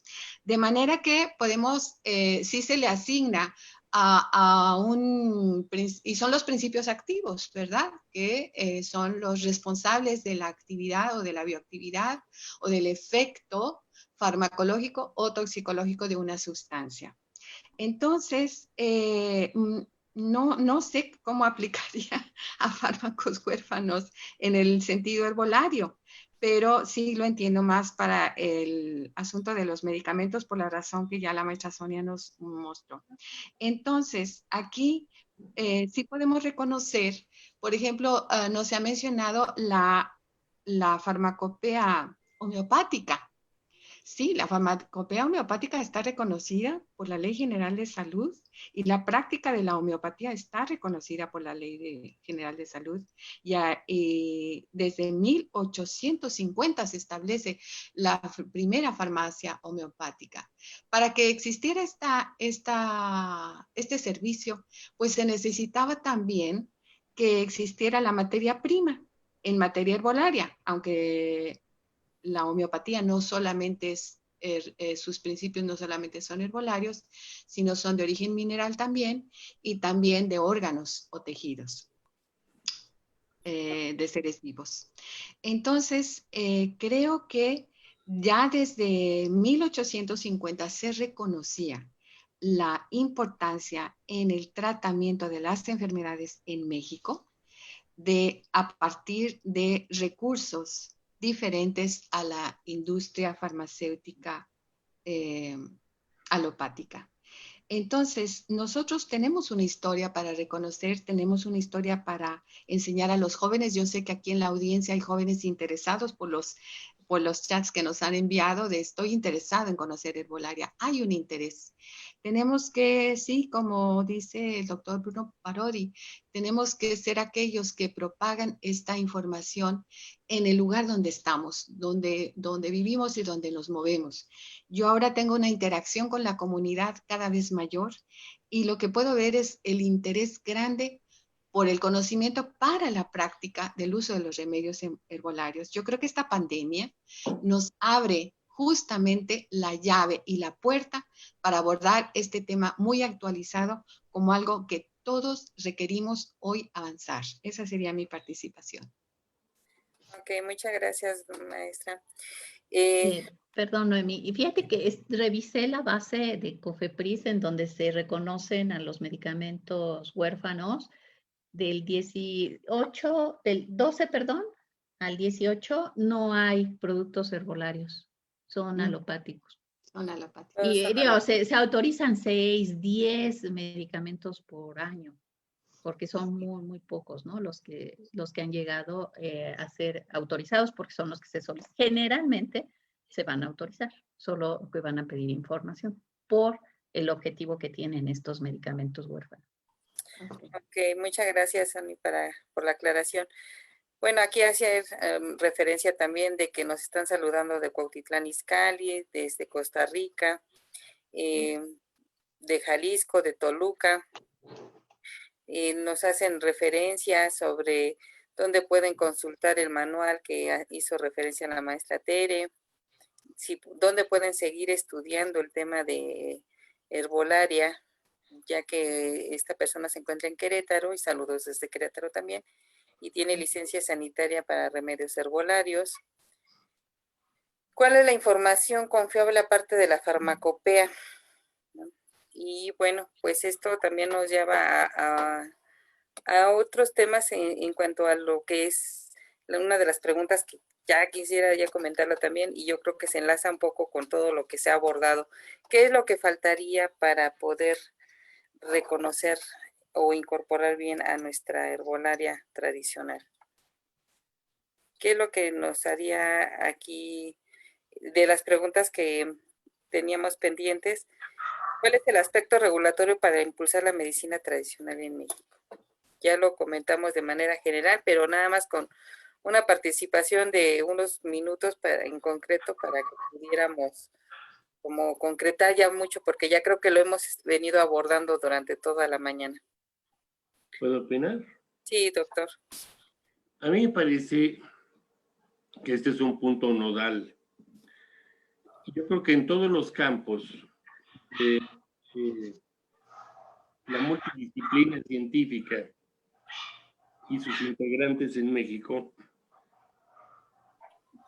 De manera que podemos, sí se le asigna y son los principios activos, ¿verdad? Que son los responsables de la actividad o de la bioactividad o del efecto farmacológico o toxicológico de una sustancia. Entonces, no sé cómo aplicaría a fármacos huérfanos en el sentido herbolario, pero sí lo entiendo más para el asunto de los medicamentos por la razón que ya la maestra Sonia nos mostró. Entonces, aquí sí podemos reconocer, por ejemplo, no se ha mencionado la farmacopea homeopática. Sí, la farmacopea homeopática está reconocida por la Ley General de Salud y la práctica de la homeopatía está reconocida por la Ley General de Salud. Ya desde 1850 se establece la primera farmacia homeopática. Para que existiera este servicio, pues se necesitaba también que existiera la materia prima en materia herbolaria, aunque la homeopatía no solamente sus principios no solamente son herbolarios, sino son de origen mineral también y también de órganos o tejidos de seres vivos. Entonces, creo que ya desde 1850 se reconocía la importancia en el tratamiento de las enfermedades en México a partir de recursos diferentes a la industria farmacéutica alopática. Entonces, nosotros tenemos una historia para reconocer, tenemos una historia para enseñar a los jóvenes. Yo sé que aquí en la audiencia hay jóvenes interesados por los chats que nos han enviado de estoy interesado en conocer herbolaria. Hay un interés. Tenemos que, sí, como dice el doctor Bruno Parodi, tenemos que ser aquellos que propagan esta información en el lugar donde estamos, donde vivimos y donde nos movemos. Yo ahora tengo una interacción con la comunidad cada vez mayor y lo que puedo ver es el interés grande por el conocimiento para la práctica del uso de los remedios herbolarios. Yo creo que esta pandemia nos abre justamente la llave y la puerta para abordar este tema muy actualizado como algo que todos requerimos hoy avanzar. Esa sería mi participación. Ok, muchas gracias, maestra. Perdón, Noemí. Y fíjate que revisé la base de COFEPRIS en donde se reconocen a los medicamentos huérfanos del 12, perdón, al 18 no hay productos herbolarios, son alopáticos. Son alopáticos. Y digo, se autorizan 6, 10 medicamentos por año, porque son muy, muy pocos, ¿no? Los que han llegado a ser autorizados, porque son los que se solicitan. Generalmente se van a autorizar, solo que van a pedir información por el objetivo que tienen estos medicamentos huérfanos. Ok, muchas gracias, Ani, por la aclaración. Bueno, aquí hacía referencia también de que nos están saludando de Cuautitlán Izcalli, desde Costa Rica, de Jalisco, de Toluca. Nos hacen referencia sobre dónde pueden consultar el manual que hizo referencia a la maestra Tere, dónde pueden seguir estudiando el tema de herbolaria, ya que esta persona se encuentra en Querétaro, y saludos desde Querétaro también, y tiene licencia sanitaria para remedios herbolarios. ¿Cuál es la información confiable aparte de la farmacopea? Y bueno, pues esto también nos lleva a otros temas en cuanto a lo que es una de las preguntas que ya quisiera ya comentarla también, y yo creo que se enlaza un poco con todo lo que se ha abordado. ¿Qué es lo que faltaría para poder reconocer o incorporar bien a nuestra herbolaria tradicional? ¿Qué es lo que nos haría aquí, de las preguntas que teníamos pendientes, cuál es el aspecto regulatorio para impulsar la medicina tradicional en México? Ya lo comentamos de manera general, pero nada más con una participación de unos minutos en concreto para que pudiéramos como concretar ya mucho, porque ya creo que lo hemos venido abordando durante toda la mañana. ¿Puedo opinar? Sí, doctor. A mí me parece que este es un punto nodal. Yo creo que en todos los campos, eh, la multidisciplina científica y sus integrantes en México,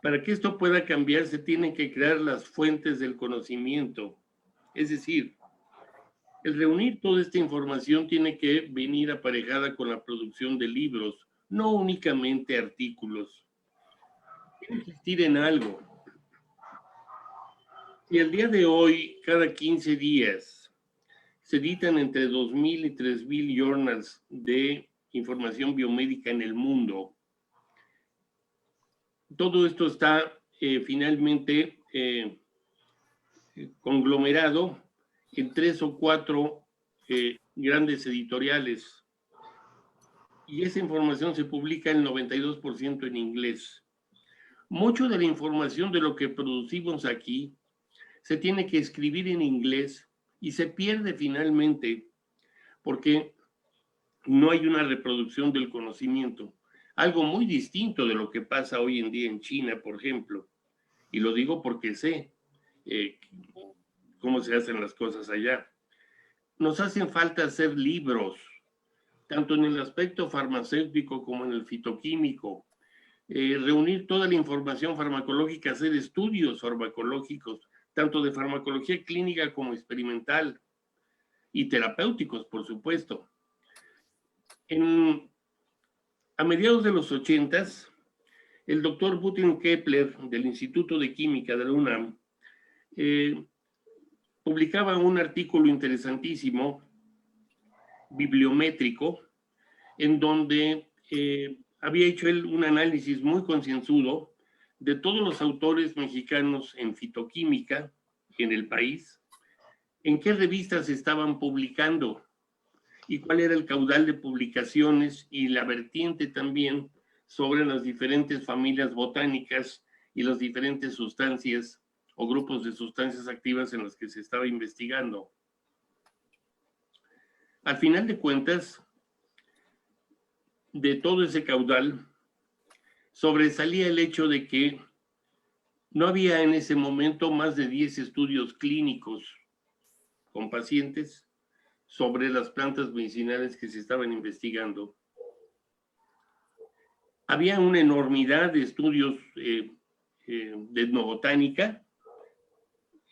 para que esto pueda cambiar, se tienen que crear las fuentes del conocimiento. Es decir, el reunir toda esta información tiene que venir aparejada con la producción de libros, no únicamente artículos. Tiene que existir en algo. Y el día de hoy, cada 15 días, se editan entre 2,000 y 3,000 journals de información biomédica en el mundo. Todo esto está finalmente conglomerado en 3 o 4 grandes editoriales. Y esa información se publica el 92% en inglés. Mucho de la información de lo que producimos aquí se tiene que escribir en inglés y se pierde finalmente porque no hay una reproducción del conocimiento. Algo muy distinto de lo que pasa hoy en día en China, por ejemplo. Y lo digo porque sé cómo se hacen las cosas allá. Nos hacen falta hacer libros, tanto en el aspecto farmacéutico como en el fitoquímico. Reunir toda la información farmacológica, hacer estudios farmacológicos, tanto de farmacología clínica como experimental, y terapéuticos, por supuesto. A mediados de los 80s, el doctor Butin Kepler, del Instituto de Química de la UNAM, publicaba un artículo interesantísimo, bibliométrico, en donde había hecho él un análisis muy concienzudo de todos los autores mexicanos en fitoquímica en el país, en qué revistas estaban publicando y cuál era el caudal de publicaciones y la vertiente también sobre las diferentes familias botánicas y las diferentes sustancias o grupos de sustancias activas en las que se estaba investigando. Al final de cuentas, de todo ese caudal, sobresalía el hecho de que no había en ese momento más de 10 estudios clínicos con pacientes sobre las plantas medicinales que se estaban investigando. Había una enormidad de estudios de etnobotánica.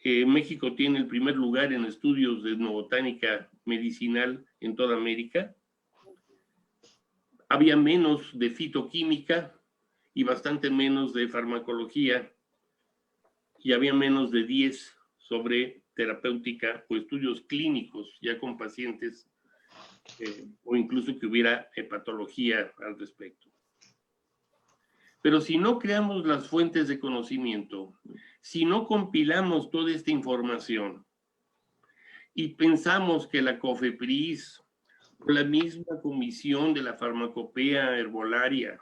México tiene el primer lugar en estudios de etnobotánica medicinal en toda América. Había menos de fitoquímica y bastante menos de farmacología, y había menos de 10 sobre terapéutica o estudios clínicos ya con pacientes, o incluso que hubiera patología al respecto. Pero si no creamos las fuentes de conocimiento, si no compilamos toda esta información y pensamos que la COFEPRIS o la misma Comisión de la Farmacopea Herbolaria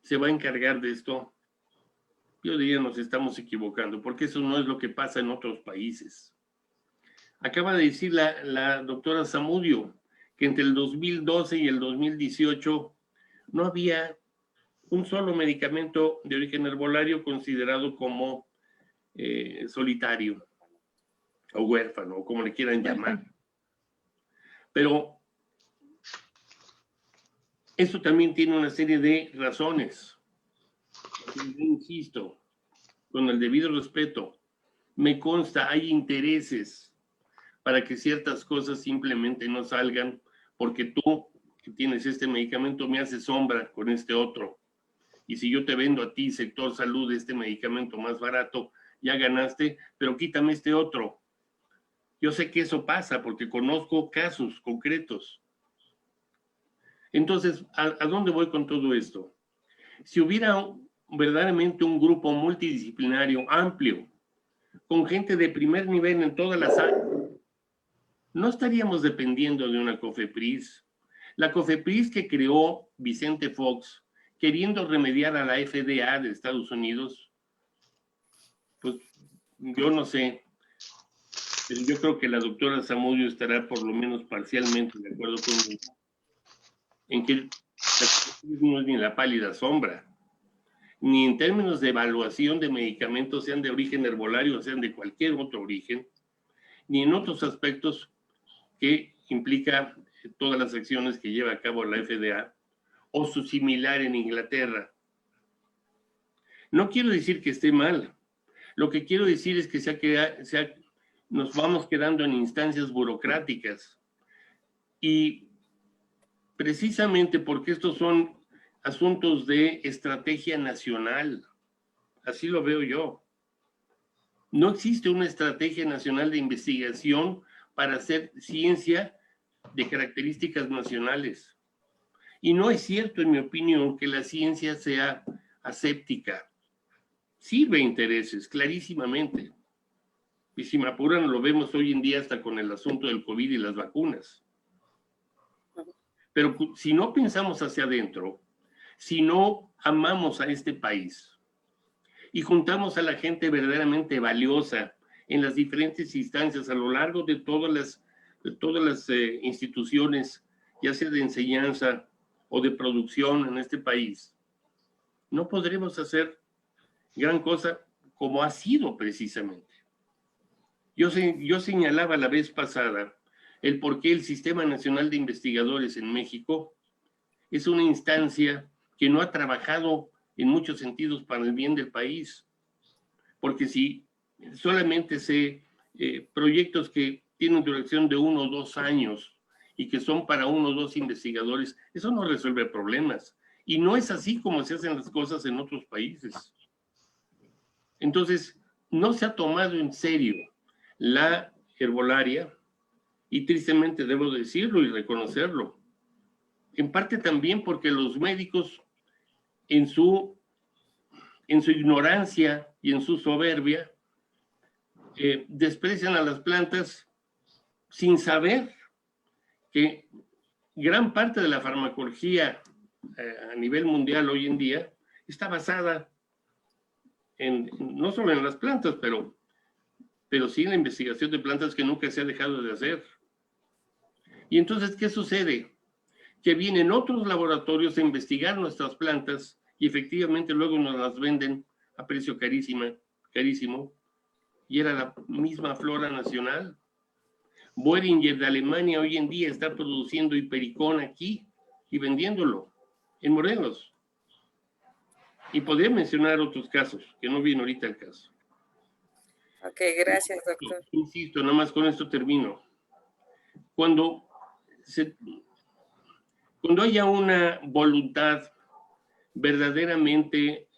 se va a encargar de esto, yo diría nos estamos equivocando, porque eso no es lo que pasa en otros países. Acaba de decir la doctora Zamudio que entre el 2012 y el 2018 no había un solo medicamento de origen herbolario considerado como solitario o huérfano, o como le quieran llamar. Pero eso también tiene una serie de razones. Insisto, con el debido respeto, me consta, hay intereses para que ciertas cosas simplemente no salgan, porque tú que tienes este medicamento me haces sombra con este otro. Y si yo te vendo a ti, sector salud, este medicamento más barato, ya ganaste, pero quítame este otro. Yo sé que eso pasa porque conozco casos concretos. Entonces, ¿a dónde voy con todo esto? Si hubiera verdaderamente un grupo multidisciplinario amplio, con gente de primer nivel en todas las áreas, no estaríamos dependiendo de una COFEPRIS. La COFEPRIS que creó Vicente Fox, queriendo remediar a la FDA de Estados Unidos, pues yo no sé, pero yo creo que la doctora Zamudio estará por lo menos parcialmente de acuerdo conmigo. en que el cooperativismo no es ni la pálida sombra, ni en términos de evaluación de medicamentos, sean de origen herbolario o sean de cualquier otro origen, ni en otros aspectos que implica todas las acciones que lleva a cabo la FDA o su similar en Inglaterra. No quiero decir que esté mal. Lo que quiero decir es que nos vamos quedando en instancias burocráticas. Y precisamente porque estos son asuntos de estrategia nacional, así lo veo yo. No existe una estrategia nacional de investigación para hacer ciencia de características nacionales. Y no es cierto, en mi opinión, que la ciencia sea aséptica. Sirve intereses, clarísimamente. Y si me apuran, lo vemos hoy en día hasta con el asunto del COVID y las vacunas. Pero si no pensamos hacia adentro, si no amamos a este país y juntamos a la gente verdaderamente valiosa en las diferentes instancias a lo largo de todas las instituciones, ya sea de enseñanza o de producción en este país, no podremos hacer gran cosa como ha sido precisamente. Yo señalaba la vez pasada el por qué el Sistema Nacional de Investigadores en México es una instancia que no ha trabajado en muchos sentidos para el bien del país. Porque si solamente proyectos que tienen duración de 1 o 2 años y que son para 1 o 2 investigadores, eso no resuelve problemas. Y no es así como se hacen las cosas en otros países. Entonces, no se ha tomado en serio la herbolaria, y tristemente debo decirlo y reconocerlo. En parte también porque los médicos, en su ignorancia y en su soberbia, desprecian a las plantas sin saber que gran parte de la farmacología a nivel mundial hoy en día está basada no solo en las plantas, pero sí en la investigación de plantas que nunca se ha dejado de hacer. Y entonces, ¿qué sucede? Que vienen otros laboratorios a investigar nuestras plantas y efectivamente luego nos las venden a precio carísimo, y era la misma flora nacional. Boehringer de Alemania hoy en día está produciendo hipericón aquí y vendiéndolo en Morelos. Y podría mencionar otros casos, que no viene ahorita el caso. Ok, gracias, doctor. Insisto, nada más con esto termino. Cuando haya una voluntad verdaderamente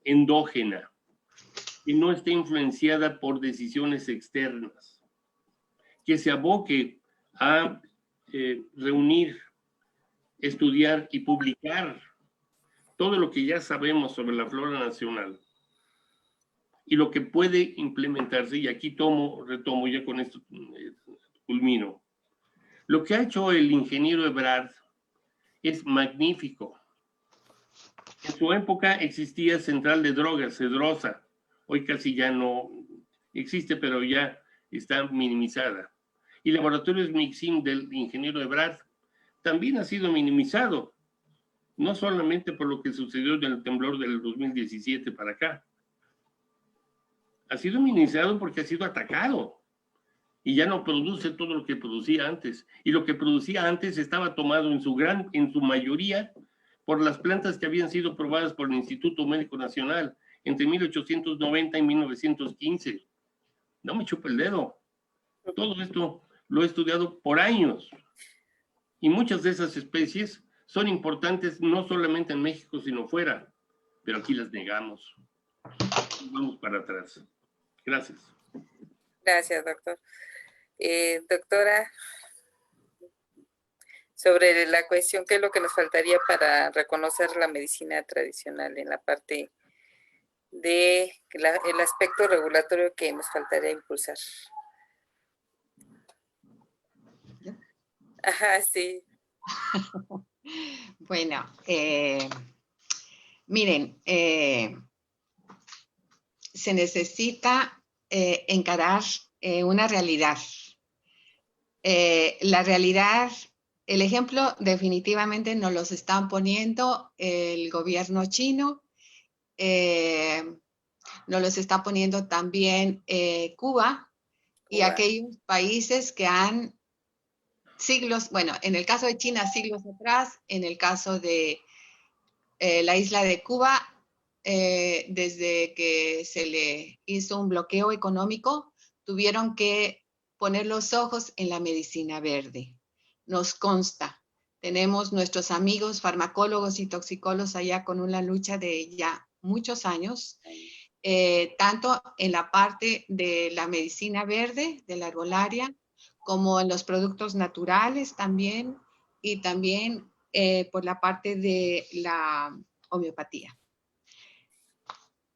endógena, que no esté influenciada por decisiones externas, que se aboque a reunir, estudiar y publicar todo lo que ya sabemos sobre la flora nacional y lo que puede implementarse, y aquí retomo ya con esto, culmino. Lo que ha hecho el ingeniero Ebrard es magnífico. En su época existía Central de Drogas, Cedrosa. Hoy casi ya no existe, pero ya está minimizada. Y Laboratorios Mixim del ingeniero Ebrard también ha sido minimizado, no solamente por lo que sucedió en el temblor del 2017 para acá. Ha sido minimizado porque ha sido atacado y ya no produce todo lo que producía antes. Y lo que producía antes estaba tomado en su mayoría por las plantas que habían sido probadas por el Instituto Médico Nacional entre 1890 y 1915. No me chupa el dedo. Todo esto lo he estudiado por años. Y muchas de esas especies son importantes no solamente en México, sino fuera. Pero aquí las negamos. Vamos para atrás. Gracias. Gracias, doctor. Doctora, sobre la cuestión, ¿qué es lo que nos faltaría para reconocer la medicina tradicional en la parte de el aspecto regulatorio que nos faltaría impulsar? Ajá, sí. Bueno, miren, se necesita encarar una realidad. La realidad El ejemplo definitivamente nos los están poniendo el gobierno chino, nos los está poniendo también Cuba y aquellos países que han siglos, bueno, en el caso de China siglos atrás, en el caso de la isla de Cuba, desde que se le hizo un bloqueo económico, tuvieron que poner los ojos en la medicina verde. Nos consta. Tenemos nuestros amigos farmacólogos y toxicólogos allá con una lucha de ya muchos años, tanto en la parte de la medicina verde, de la herbolaria, como en los productos naturales también, y también por la parte de la homeopatía.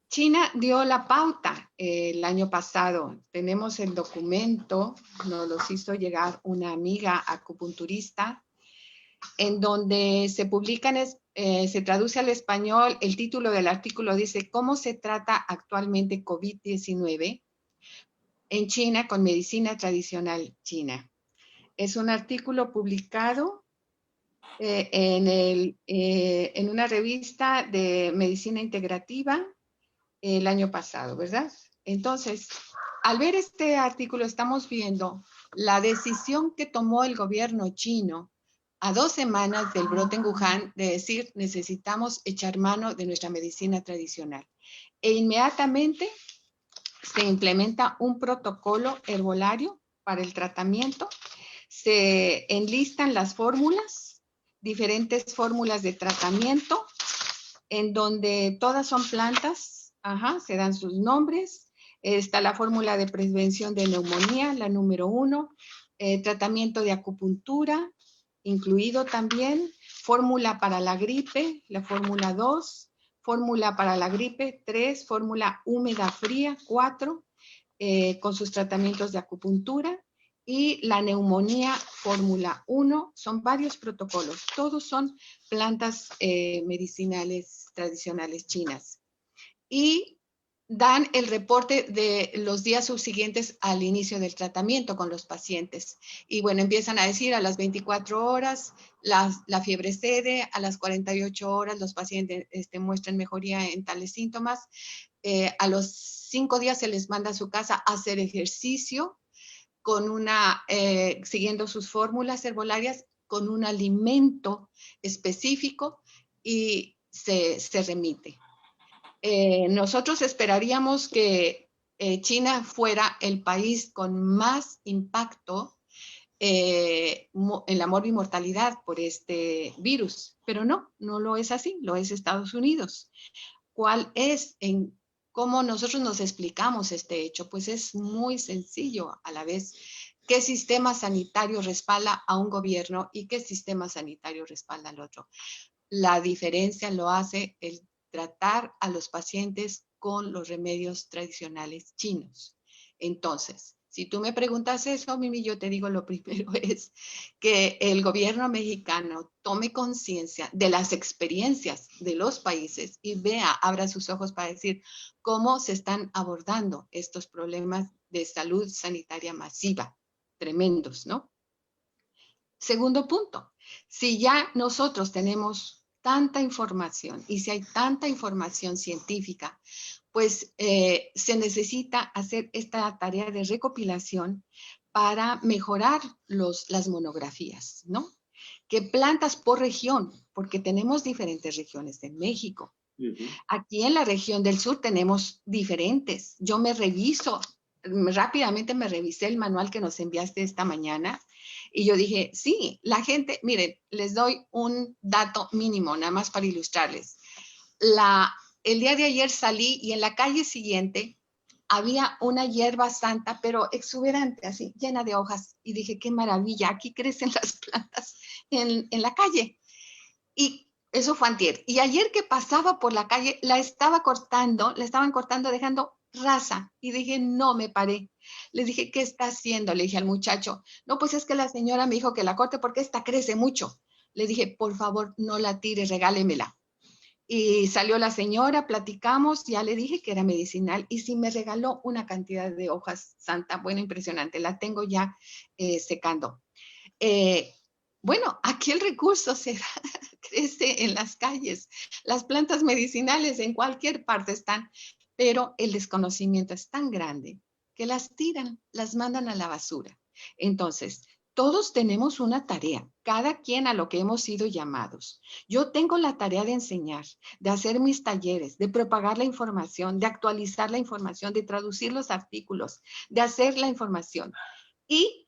China dio la pauta el año pasado. Tenemos el documento, nos los hizo llegar una amiga acupunturista, en donde se publican, se traduce al español, el título del artículo dice, ¿cómo se trata actualmente COVID-19 en China con medicina tradicional china? Es un artículo publicado en una revista de medicina integrativa el año pasado, ¿verdad? Entonces, al ver este artículo estamos viendo la decisión que tomó el gobierno chino a 2 semanas del brote en Wuhan de decir necesitamos echar mano de nuestra medicina tradicional. E inmediatamente se implementa un protocolo herbolario para el tratamiento, se enlistan las fórmulas, diferentes fórmulas de tratamiento, en donde todas son plantas, se dan sus nombres. Está la fórmula de prevención de neumonía, la número 1, tratamiento de acupuntura, incluido también, fórmula para la gripe, la fórmula 2, fórmula para la gripe 3, fórmula húmeda fría 4, con sus tratamientos de acupuntura, y la neumonía fórmula 1, son varios protocolos, todos son plantas medicinales tradicionales chinas. Y dan el reporte de los días subsiguientes al inicio del tratamiento con los pacientes. Y bueno, empiezan a decir a las 24 horas la fiebre cede, a las 48 horas los pacientes muestran mejoría en tales síntomas. A los 5 días se les manda a su casa a hacer ejercicio con siguiendo sus fórmulas herbolarias, con un alimento específico y se remite. Nosotros esperaríamos que China fuera el país con más impacto en la morbimortalidad por este virus, pero no lo es así, lo es Estados Unidos. ¿Cuál es? ¿Cómo nosotros nos explicamos este hecho? Pues es muy sencillo a la vez. ¿Qué sistema sanitario respalda a un gobierno y qué sistema sanitario respalda al otro? La diferencia lo hace el tratar a los pacientes con los remedios tradicionales chinos. Entonces, si tú me preguntas eso, Mimi, yo te digo lo primero es que el gobierno mexicano tome conciencia de las experiencias de los países y abra sus ojos para decir cómo se están abordando estos problemas de salud sanitaria masiva, tremendos, ¿no? Segundo punto, si ya nosotros tenemos tanta información y si hay tanta información científica, pues se necesita hacer esta tarea de recopilación para mejorar las monografías, ¿no? ¿Qué plantas por región? Porque tenemos diferentes regiones en México. Aquí en la región del sur tenemos diferentes. Yo rápidamente me revisé el manual que nos enviaste esta mañana y yo dije, sí, la gente, miren, les doy un dato mínimo, nada más para ilustrarles. El día de ayer salí y en la calle siguiente había una hierba santa, pero exuberante, así, llena de hojas. Y dije, qué maravilla, aquí crecen las plantas en la calle. Y eso fue antier. Y ayer que pasaba por la calle, la estaban cortando, dejando rasa. Y dije, no, me paré. Le dije, ¿qué está haciendo? Le dije al muchacho, no, pues es que la señora me dijo que la corte porque esta crece mucho. Le dije, por favor, no la tire, regálemela. Y salió la señora, platicamos, ya le dije que era medicinal y sí me regaló una cantidad de hojas santa, bueno, impresionante, la tengo ya secando. Bueno, aquí el recurso crece en las calles. Las plantas medicinales en cualquier parte están, pero el desconocimiento es tan grande que las tiran, las mandan a la basura. Entonces, todos tenemos una tarea, cada quien a lo que hemos sido llamados. Yo tengo la tarea de enseñar, de hacer mis talleres, de propagar la información, de actualizar la información, de traducir los artículos, de hacer la información. Y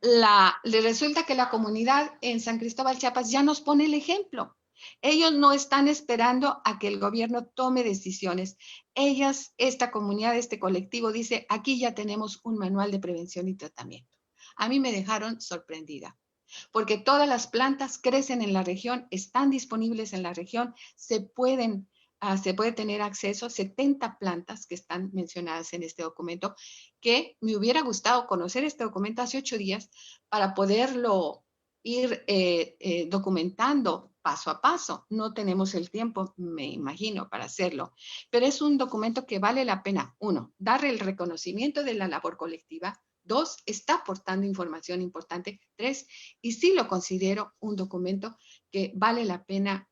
le resulta que la comunidad en San Cristóbal, Chiapas, ya nos pone el ejemplo. Ellos no están esperando a que el gobierno tome decisiones. Esta comunidad, este colectivo dice, aquí ya tenemos un manual de prevención y tratamiento. A mí me dejaron sorprendida, porque todas las plantas crecen en la región, están disponibles en la región, se puede tener acceso, 70 plantas que están mencionadas en este documento, que me hubiera gustado conocer este documento hace 8 días para poderlo ir documentando paso a paso. No tenemos el tiempo, me imagino, para hacerlo, pero es un documento que vale la pena, 1, darle el reconocimiento de la labor colectiva, 2, está aportando información importante, 3, y sí lo considero un documento que vale la pena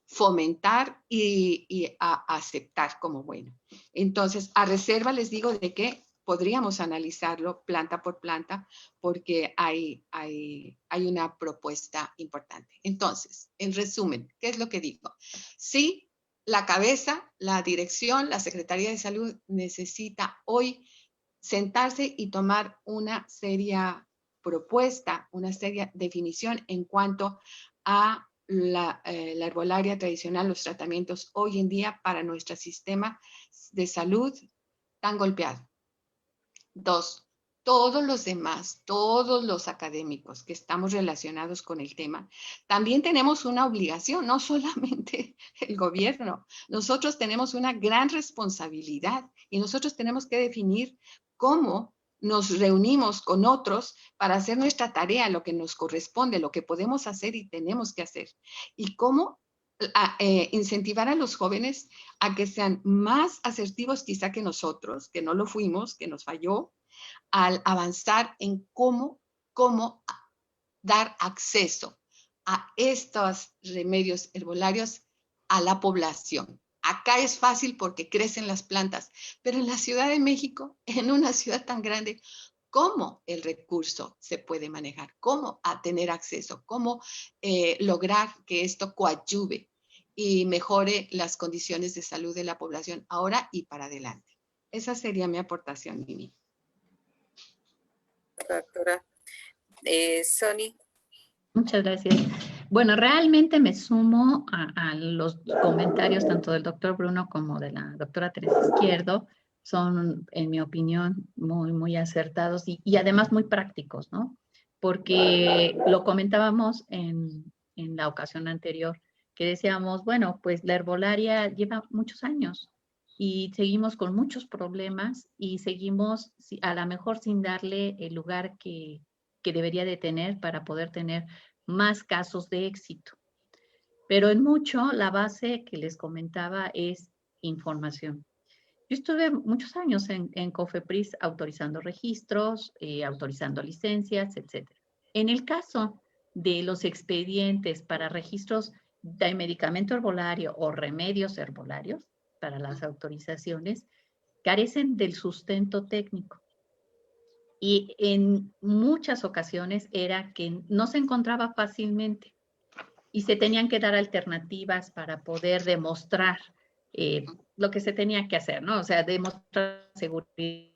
fomentar y aceptar como bueno. Entonces, a reserva les digo de que podríamos analizarlo planta por planta porque hay una propuesta importante. Entonces, en resumen, ¿qué es lo que digo? Sí, la cabeza, la dirección, la Secretaría de Salud necesita hoy sentarse y tomar una seria propuesta, una seria definición en cuanto a la herbolaria tradicional, los tratamientos hoy en día para nuestro sistema de salud tan golpeado. 2, todos los demás, todos los académicos que estamos relacionados con el tema, también tenemos una obligación, no solamente el gobierno. Nosotros tenemos una gran responsabilidad y nosotros tenemos que definir cómo nos reunimos con otros para hacer nuestra tarea, lo que nos corresponde, lo que podemos hacer y tenemos que hacer. Y cómo incentivar a los jóvenes a que sean más asertivos quizá que nosotros, que no lo fuimos, que nos falló, al avanzar en cómo dar acceso a estos remedios herbolarios a la población. Acá es fácil porque crecen las plantas, pero en la Ciudad de México, en una ciudad tan grande, ¿cómo el recurso se puede manejar? ¿Cómo tener acceso? ¿Cómo lograr que esto coadyuve y mejore las condiciones de salud de la población ahora y para adelante? Esa sería mi aportación, Mimi. Doctora. Sony. Muchas gracias. Bueno, realmente me sumo a los comentarios tanto del doctor Bruno como de la doctora Teresa Izquierdo. Son, en mi opinión, muy, muy acertados y además muy prácticos, ¿no? Porque lo comentábamos en la ocasión anterior, que decíamos, bueno, pues la herbolaria lleva muchos años y seguimos con muchos problemas y seguimos a lo mejor sin darle el lugar que debería de tener para poder tener más casos de éxito. Pero en mucho, la base que les comentaba es información. Yo estuve muchos años en COFEPRIS autorizando registros, autorizando licencias, etc. En el caso de los expedientes para registros de medicamento herbolario o remedios herbolarios para las autorizaciones, carecen del sustento técnico. Y en muchas ocasiones era que no se encontraba fácilmente y se tenían que dar alternativas para poder demostrar lo que se tenía que hacer, ¿no? O sea, demostrar seguridad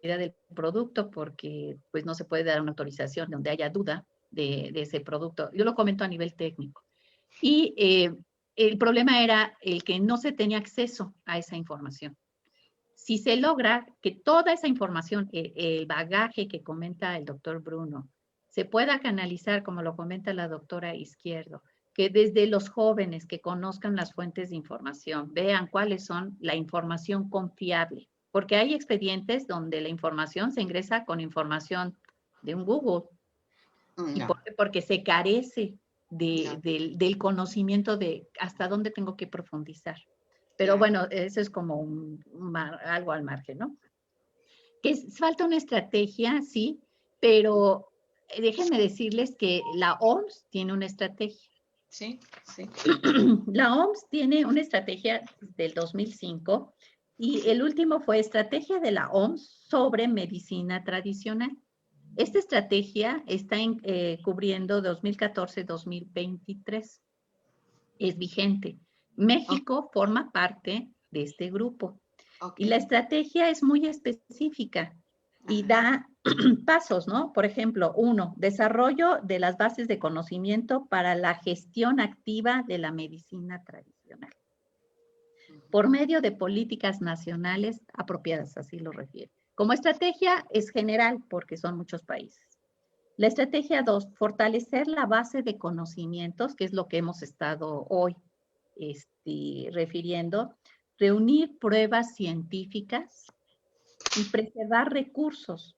del producto porque pues no se puede dar una autorización donde haya duda de ese producto. Yo lo comento a nivel técnico. Y el problema era el que no se tenía acceso a esa información. Si se logra que toda esa información, el bagaje que comenta el doctor Bruno, se pueda canalizar, como lo comenta la doctora Izquierdo, que desde los jóvenes que conozcan las fuentes de información, vean cuáles son la información confiable, porque hay expedientes donde la información se ingresa con información de un Google. No. ¿Y por qué? Porque se carece del conocimiento de hasta dónde tengo que profundizar. Pero bueno, eso es como algo al margen, ¿no? Que falta una estrategia, sí, Pero déjenme decirles que la OMS tiene una estrategia. Sí, sí. La OMS tiene una estrategia del 2005 y el último fue Estrategia de la OMS sobre medicina tradicional. Esta estrategia está cubriendo 2014-2023. Es vigente. México forma parte de este grupo. Okay. Y la estrategia es muy específica y da pasos, ¿no? Por ejemplo, 1, desarrollo de las bases de conocimiento para la gestión activa de la medicina tradicional. Por medio de políticas nacionales apropiadas, así lo refiere. Como estrategia es general porque son muchos países. La estrategia 2, fortalecer la base de conocimientos, que es lo que hemos estado hoy refiriendo, reunir pruebas científicas y preservar recursos,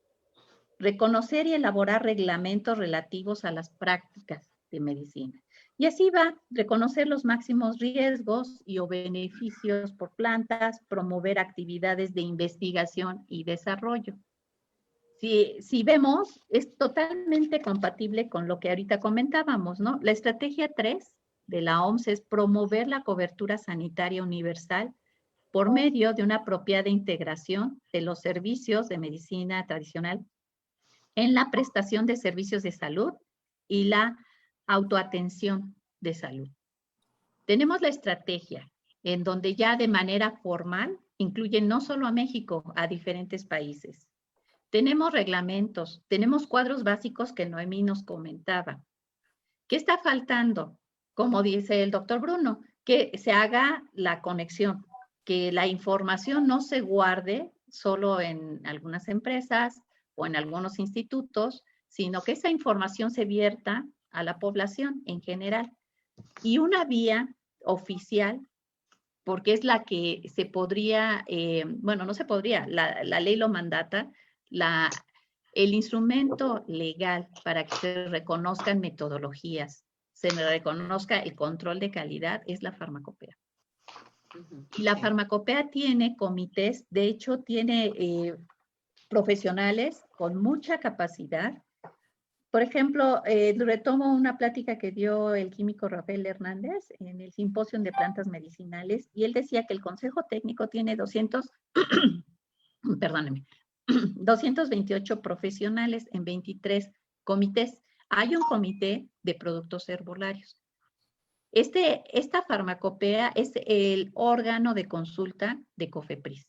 reconocer y elaborar reglamentos relativos a las prácticas de medicina. Y así va, reconocer los máximos riesgos y o beneficios por plantas, promover actividades de investigación y desarrollo. Si vemos, es totalmente compatible con lo que ahorita comentábamos, ¿no? La estrategia 3 de la OMS es promover la cobertura sanitaria universal por medio de una apropiada integración de los servicios de medicina tradicional en la prestación de servicios de salud y la autoatención de salud. Tenemos la estrategia en donde ya de manera formal incluye no solo a México, a diferentes países. Tenemos reglamentos, tenemos cuadros básicos que Noemí nos comentaba. ¿Qué está faltando? Como dice el doctor Bruno, que se haga la conexión, que la información no se guarde solo en algunas empresas o en algunos institutos, sino que esa información se vierta a la población en general. Y una vía oficial, porque es la que se podría, bueno, no se podría, la ley lo mandata, el instrumento legal para que se reconozcan metodologías, se reconozca el control de calidad, es la farmacopea. Y la farmacopea tiene comités, de hecho tiene profesionales con mucha capacidad. Por ejemplo, retomo una plática que dio el químico Rafael Hernández en el Simposio de Plantas Medicinales, y él decía que el Consejo Técnico tiene 228 profesionales en 23 comités. Hay un comité de productos herbolarios. Esta farmacopea es el órgano de consulta de COFEPRIS.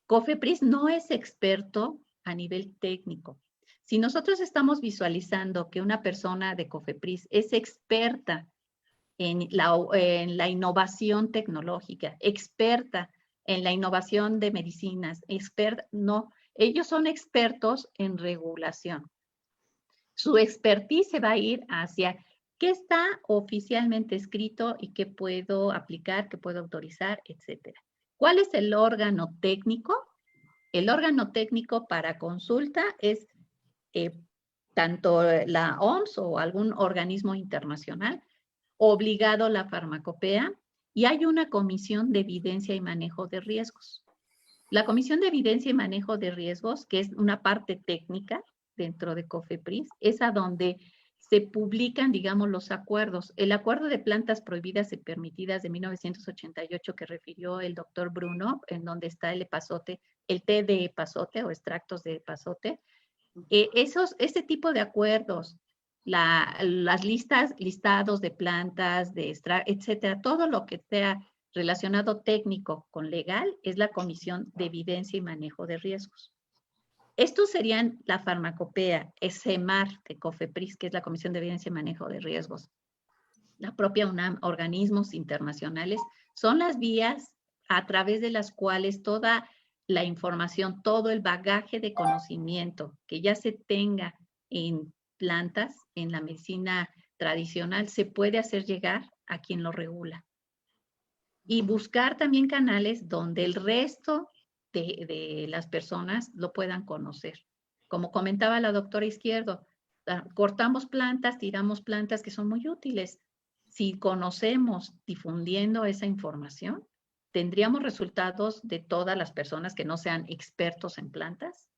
COFEPRIS no es experto a nivel técnico. Si nosotros estamos visualizando que una persona de COFEPRIS es experta en la innovación tecnológica, experta en la innovación de medicinas, no, ellos son expertos en regulación. Su expertise se va a ir hacia qué está oficialmente escrito y qué puedo aplicar, qué puedo autorizar, etcétera. ¿Cuál es el órgano técnico? El órgano técnico para consulta es tanto la OMS o algún organismo internacional, obligado a la farmacopea, y hay una comisión de evidencia y manejo de riesgos. La comisión de evidencia y manejo de riesgos, que es una parte técnica dentro de COFEPRIS, es a donde se publican, digamos, los acuerdos. El acuerdo de plantas prohibidas y permitidas de 1988 que refirió el doctor Bruno, en donde está el epazote, el té de epazote o extractos de epazote. Este tipo de acuerdos, las listados de plantas, etcétera, todo lo que sea relacionado técnico con legal es la Comisión de Evidencia y Manejo de Riesgos. Estos serían la farmacopea, SEMAR de COFEPRIS, que es la Comisión de Evidencia y Manejo de Riesgos. La propia UNAM, organismos internacionales, son las vías a través de las cuales toda la información, todo el bagaje de conocimiento que ya se tenga en plantas, en la medicina tradicional, se puede hacer llegar a quien lo regula. Y buscar también canales donde el resto de las personas lo puedan conocer. Como comentaba la doctora Izquierdo, cortamos plantas, tiramos plantas que son muy útiles. Si conocemos difundiendo esa información, tendríamos resultados de todas las personas que no sean expertos en plantas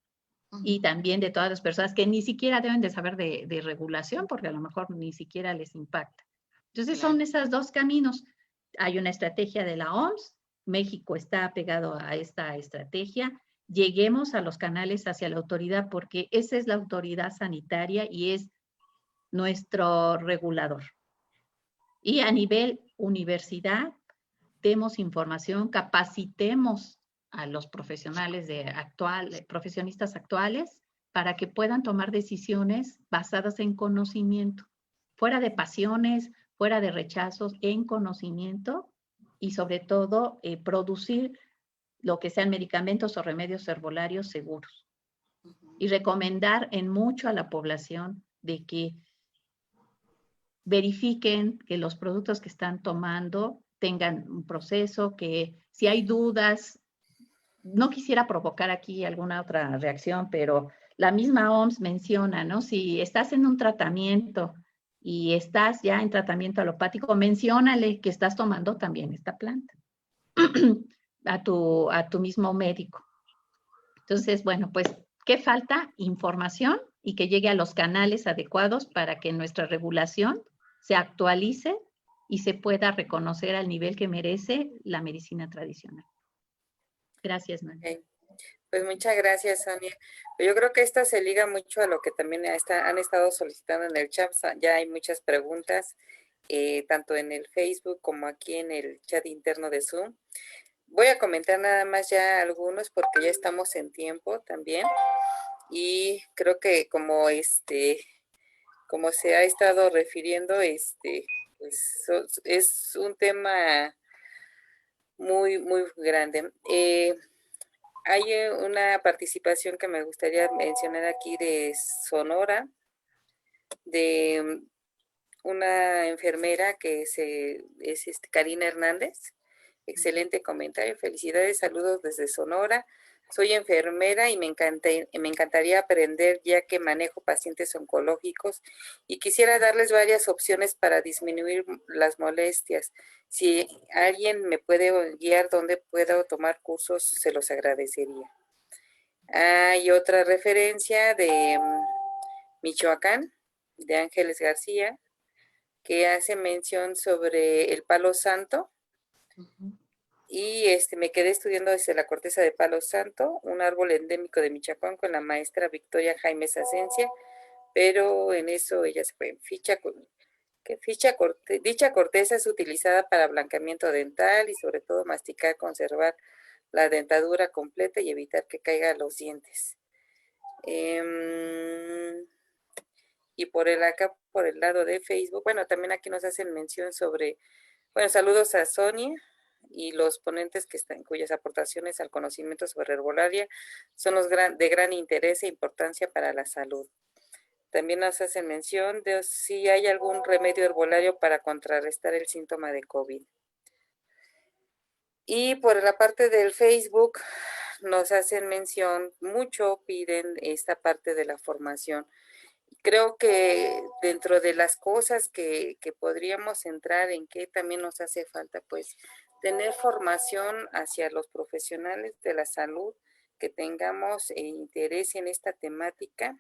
y también de todas las personas que ni siquiera deben de saber de regulación, porque a lo mejor ni siquiera les impacta. Entonces son esos dos caminos. Hay una estrategia de la OMS, México está pegado a esta estrategia. Lleguemos a los canales hacia la autoridad, porque esa es la autoridad sanitaria y es nuestro regulador. Y a nivel universidad, demos información, capacitemos a los profesionales profesionistas actuales para que puedan tomar decisiones basadas en conocimiento, fuera de pasiones, fuera de rechazos, en conocimiento y sobre todo producir lo que sean medicamentos o remedios herbolarios seguros. Y recomendar en mucho a la población de que verifiquen que los productos que están tomando tengan un proceso, que si hay dudas, no quisiera provocar aquí alguna otra reacción, pero la misma OMS menciona, ¿no? Si estás en un tratamiento y estás ya en tratamiento alopático, menciónale que estás tomando también esta planta a tu mismo médico. Entonces, bueno, pues, ¿qué falta? Información y que llegue a los canales adecuados para que nuestra regulación se actualice y se pueda reconocer al nivel que merece la medicina tradicional. Gracias, Manu. Okay. Pues muchas gracias, Sonia. Yo creo que esta se liga mucho a lo que también han estado solicitando en el chat. Ya hay muchas preguntas, tanto en el Facebook como aquí en el chat interno de Zoom. Voy a comentar nada más ya algunos porque ya estamos en tiempo también. Y creo que como se ha estado refiriendo, pues es un tema muy, muy grande. Hay una participación que me gustaría mencionar aquí de Sonora, de una enfermera que es Karina Hernández. Excelente comentario. Felicidades, saludos desde Sonora. Soy enfermera y me encantaría aprender ya que manejo pacientes oncológicos y quisiera darles varias opciones para disminuir las molestias. Si alguien me puede guiar dónde puedo tomar cursos, se los agradecería. Hay otra referencia de Michoacán, de Ángeles García, que hace mención sobre el palo santo. Y me quedé estudiando desde la corteza de palo santo, un árbol endémico de Michoacán, con la maestra Victoria Jaime Asencia, pero en eso ella se fue. Dicha corteza es utilizada para blanqueamiento dental y sobre todo masticar, conservar la dentadura completa y evitar que caigan los dientes. Y por el lado de Facebook, bueno, también aquí nos hacen mención sobre, bueno, saludos a Sonia y los ponentes cuyas aportaciones al conocimiento sobre herbolaria son de gran interés e importancia para la salud. También nos hacen mención de si hay algún remedio herbolario para contrarrestar el síntoma de COVID. Y por la parte del Facebook nos hacen mención, piden esta parte de la formación. Creo que dentro de las cosas que podríamos entrar en que también nos hace falta, pues, tener formación hacia los profesionales de la salud, que tengamos interés en esta temática,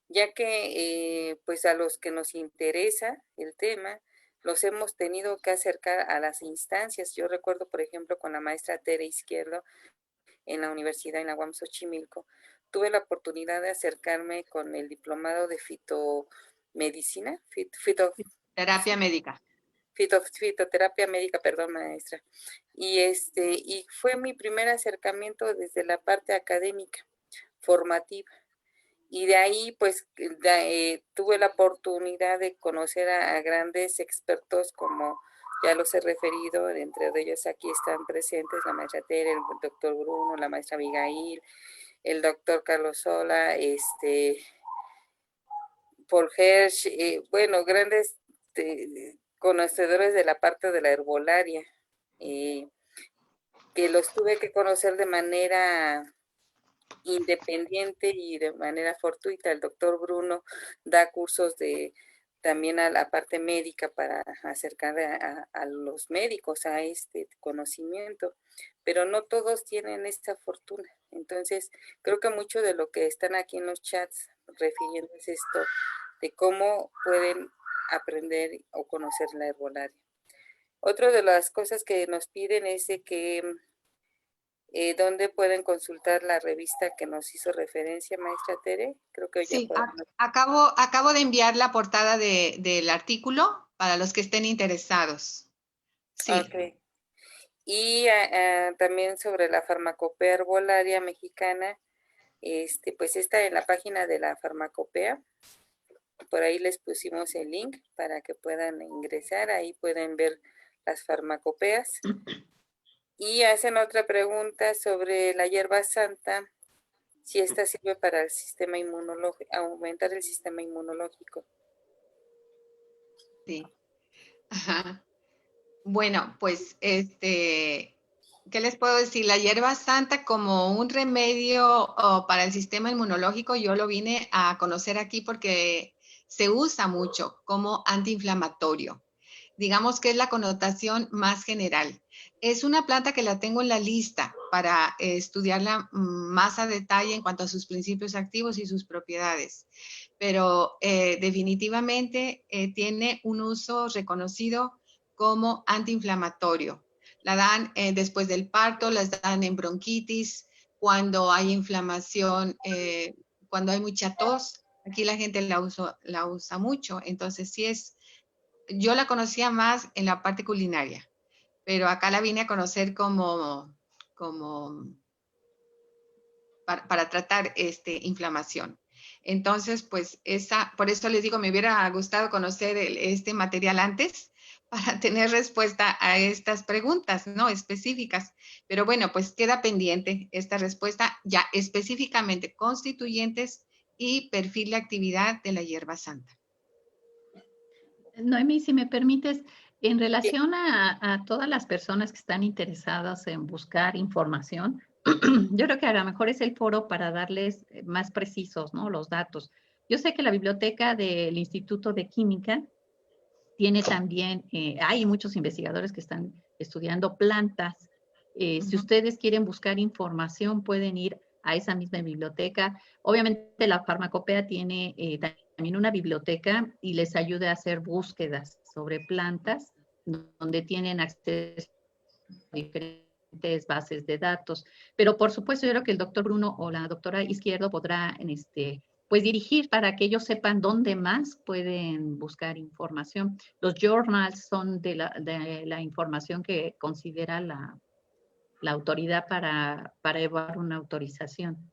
ya que pues a los que nos interesa el tema, los hemos tenido que acercar a las instancias. Yo recuerdo, por ejemplo, con la maestra Tere Izquierdo en la universidad, en la UAM Xochimilco, tuve la oportunidad de acercarme con el diplomado de fitomedicina, Terapia médica. Fitoterapia médica, perdón, maestra. Y fue mi primer acercamiento desde la parte académica, formativa. Y de ahí, pues, tuve la oportunidad de conocer a grandes expertos, como ya los he referido, entre ellos aquí están presentes la maestra Tere, el doctor Bruno, la maestra Abigail, el doctor Carlos Sola, Paul Hersh, bueno, grandes conocedores de la parte de la herbolaria, que los tuve que conocer de manera independiente y de manera fortuita. El doctor Bruno da cursos también a la parte médica para acercar a los médicos a este conocimiento, pero no todos tienen esta fortuna. Entonces, creo que mucho de lo que están aquí en los chats refiriendo es esto, de cómo pueden aprender o conocer la herbolaria. Otra de las cosas que nos piden es de que ¿dónde pueden consultar la revista que nos hizo referencia, maestra Tere? Creo que ya Sí, podemos. acabo de enviar la portada del artículo para los que estén interesados. Sí. Ok. Y también sobre la farmacopea herbolaria mexicana, pues está en la página de la farmacopea. Por ahí les pusimos el link para que puedan ingresar, ahí pueden ver las farmacopeas. Y hacen otra pregunta sobre la hierba santa, si esta sirve para el sistema inmunológico, aumentar el sistema inmunológico. Sí. Ajá. Bueno, pues, ¿qué les puedo decir? La hierba santa como un remedio para el sistema inmunológico, yo lo vine a conocer aquí porque se usa mucho como antiinflamatorio. Digamos que es la connotación más general. Es una planta que la tengo en la lista para estudiarla más a detalle en cuanto a sus principios activos y sus propiedades. Pero definitivamente tiene un uso reconocido como antiinflamatorio. La dan después del parto, las dan en bronquitis, cuando hay inflamación, cuando hay mucha tos. Aquí la gente la usa mucho, entonces sí es, yo la conocía más en la parte culinaria, pero acá la vine a conocer como para tratar inflamación. Entonces, pues por eso les digo, me hubiera gustado conocer este material antes para tener respuesta a estas preguntas, ¿no? Específicas. Pero bueno, pues queda pendiente esta respuesta ya específicamente constituyentes y perfil de actividad de la hierba santa. Noemí, si me permites, en relación a todas las personas que están interesadas en buscar información, yo creo que a lo mejor es el foro para darles más precisos, ¿no? Los datos. Yo sé que la biblioteca del Instituto de Química tiene también, hay muchos investigadores que están estudiando plantas. Si ustedes quieren buscar información, pueden ir a esa misma biblioteca. Obviamente la farmacopea tiene también una biblioteca y les ayuda a hacer búsquedas sobre plantas, donde tienen acceso a diferentes bases de datos. Pero por supuesto, yo creo que el doctor Bruno o la doctora Izquierdo podrá pues dirigir para que ellos sepan dónde más pueden buscar información. Los journals son de la información que considera la autoridad para evaluar una autorización.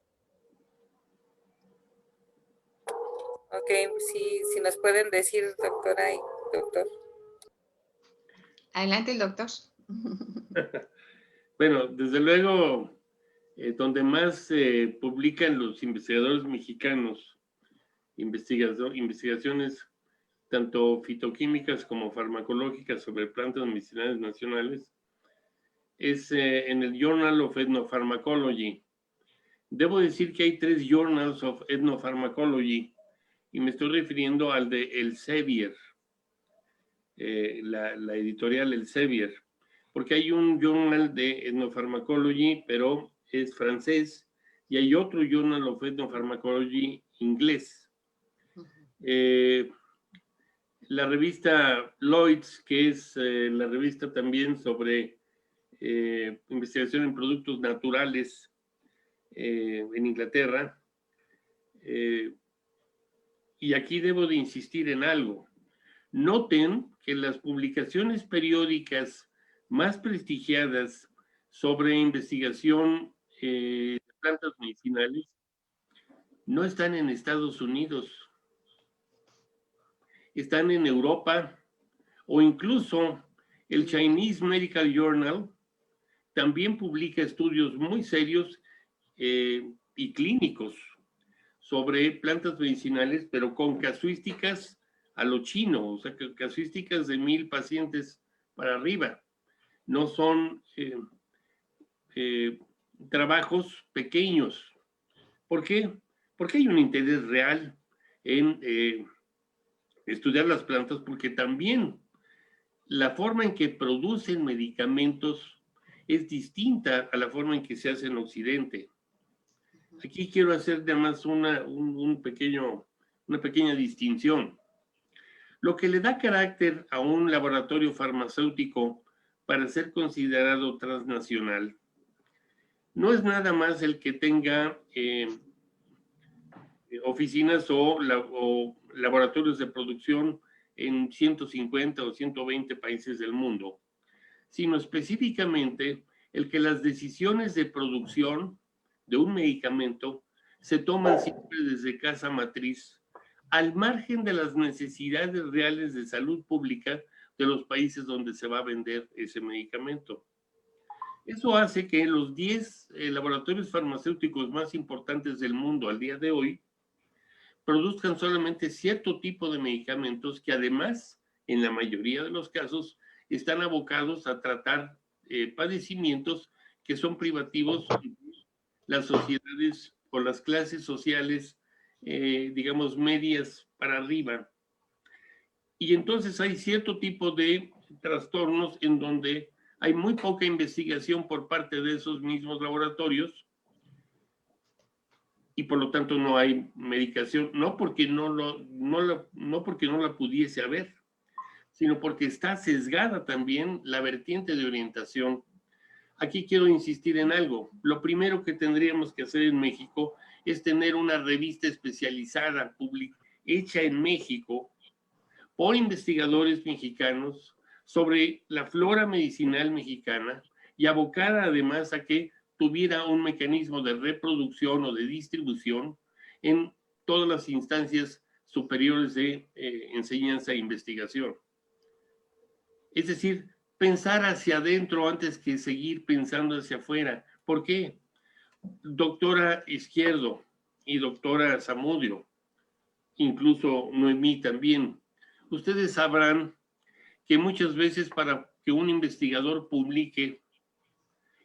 Ok, si nos pueden decir, doctora y doctor. Adelante, el doctor. Bueno, desde luego, donde más publican los investigadores mexicanos investigaciones tanto fitoquímicas como farmacológicas sobre plantas medicinales nacionales, es en el Journal of Ethnopharmacology. Debo decir que hay 3 Journals of Ethnopharmacology y me estoy refiriendo al de Elsevier, la editorial Elsevier, porque hay un journal de Ethnopharmacology, pero es francés, y hay otro Journal of Ethnopharmacology inglés. La revista Lloyd's, que es la revista también sobre investigación en productos naturales en Inglaterra. Y aquí debo de insistir en algo. Noten que las publicaciones periódicas más prestigiadas sobre investigación de plantas medicinales no están en Estados Unidos, están en Europa, o incluso el Chinese Medical Journal también publica estudios muy serios y clínicos sobre plantas medicinales, pero con casuísticas a lo chino, o sea, casuísticas de 1000 pacientes para arriba. No son trabajos pequeños. ¿Por qué? Porque hay un interés real en estudiar las plantas, porque también la forma en que producen medicamentos es distinta a la forma en que se hace en Occidente. Aquí quiero hacer además una pequeña distinción. Lo que le da carácter a un laboratorio farmacéutico para ser considerado transnacional no es nada más el que tenga oficinas o laboratorios de producción en 150 o 120 países del mundo, sino específicamente el que las decisiones de producción de un medicamento se toman siempre desde casa matriz, al margen de las necesidades reales de salud pública de los países donde se va a vender ese medicamento. Eso hace que los 10 laboratorios farmacéuticos más importantes del mundo al día de hoy produzcan solamente cierto tipo de medicamentos que además, en la mayoría de los casos, están abocados a tratar padecimientos que son privativos de las sociedades o las clases sociales, digamos, medias para arriba. Y entonces hay cierto tipo de trastornos en donde hay muy poca investigación por parte de esos mismos laboratorios y por lo tanto no hay medicación, no porque no la pudiese haber, sino porque está sesgada también la vertiente de orientación. Aquí quiero insistir en algo. Lo primero que tendríamos que hacer en México es tener una revista especializada, hecha en México, por investigadores mexicanos, sobre la flora medicinal mexicana y abocada además a que tuviera un mecanismo de reproducción o de distribución en todas las instancias superiores de enseñanza e investigación. Es decir, pensar hacia adentro antes que seguir pensando hacia afuera. ¿Por qué? Doctora Izquierdo y doctora Zamudio, incluso Noemí también, ustedes sabrán que muchas veces para que un investigador publique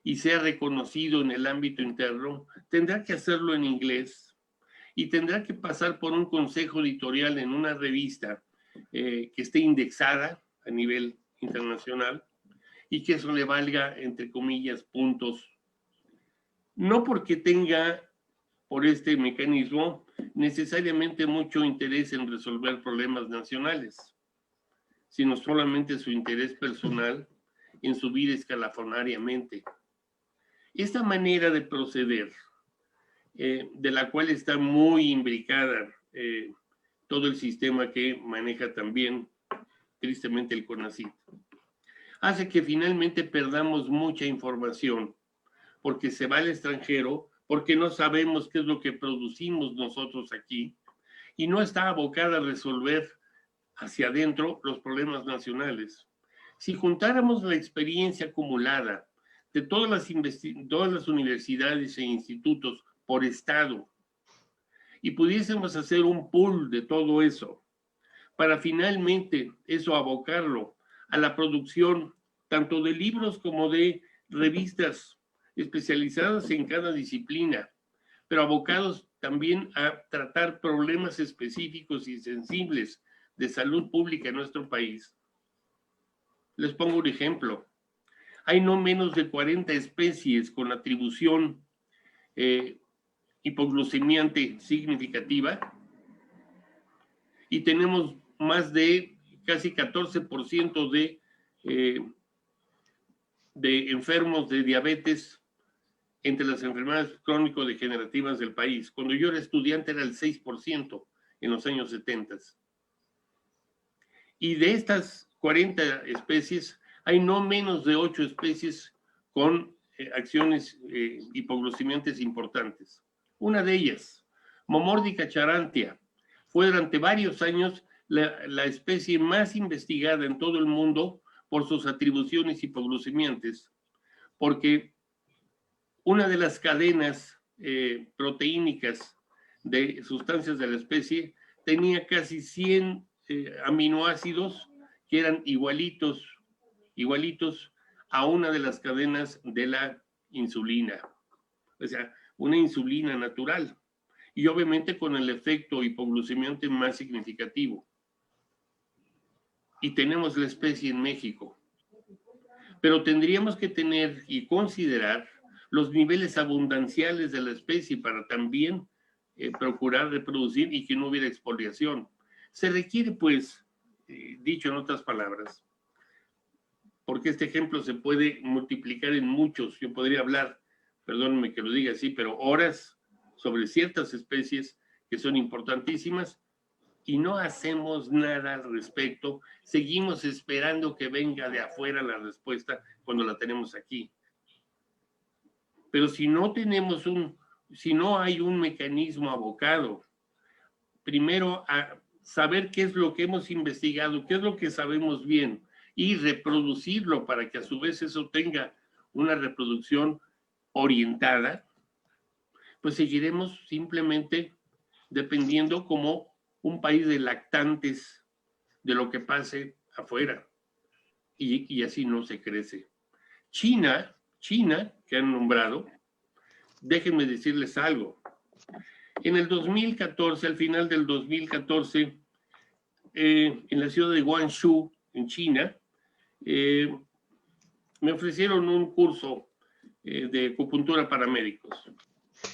y sea reconocido en el ámbito interno, tendrá que hacerlo en inglés y tendrá que pasar por un consejo editorial en una revista que esté indexada a nivel internacional y que eso le valga, entre comillas, puntos. No porque tenga por este mecanismo necesariamente mucho interés en resolver problemas nacionales, sino solamente su interés personal en subir escalafonariamente. Esta manera de proceder, de la cual está muy imbricada todo el sistema que maneja también, tristemente, el CONACYT, hace que finalmente perdamos mucha información, porque se va al extranjero, porque no sabemos qué es lo que producimos nosotros aquí, y no está abocada a resolver hacia adentro los problemas nacionales. Si juntáramos la experiencia acumulada de todas las universidades e institutos por estado y pudiésemos hacer un pool de todo eso para finalmente eso abocarlo a la producción tanto de libros como de revistas especializadas en cada disciplina, pero abocados también a tratar problemas específicos y sensibles de salud pública en nuestro país. Les pongo un ejemplo. Hay no menos de 40 especies con atribución hipoglucemiante significativa y tenemos más de casi 14% de enfermos de diabetes entre las enfermedades crónico-degenerativas del país. Cuando yo era estudiante era el 6% en los años 70. Y de estas 40 especies, hay no menos de 8 especies con acciones hipoglucemiantes importantes. Una de ellas, Momordica charantia, fue durante varios años la especie más investigada en todo el mundo por sus atribuciones hipoglucemiantes, porque una de las cadenas proteínicas de sustancias de la especie tenía casi 100 aminoácidos que eran igualitos a una de las cadenas de la insulina, o sea, una insulina natural, y obviamente con el efecto hipoglucemiante más significativo. Y tenemos la especie en México, pero tendríamos que tener y considerar los niveles abundanciales de la especie para también procurar reproducir y que no hubiera expoliación. Se requiere, pues, dicho en otras palabras, porque este ejemplo se puede multiplicar en muchos, yo podría hablar, perdónenme que lo diga así, pero horas sobre ciertas especies que son importantísimas y no hacemos nada al respecto, seguimos esperando que venga de afuera la respuesta cuando la tenemos aquí. Pero si no tenemos si no hay un mecanismo abocado, primero a saber qué es lo que hemos investigado, qué es lo que sabemos bien y reproducirlo para que a su vez eso tenga una reproducción orientada, pues seguiremos simplemente dependiendo como un país de lactantes de lo que pase afuera. Y así no se crece. China, que han nombrado, déjenme decirles algo. En el 2014, al final del 2014, en la ciudad de Guangzhou, en China, me ofrecieron un curso de acupuntura para médicos.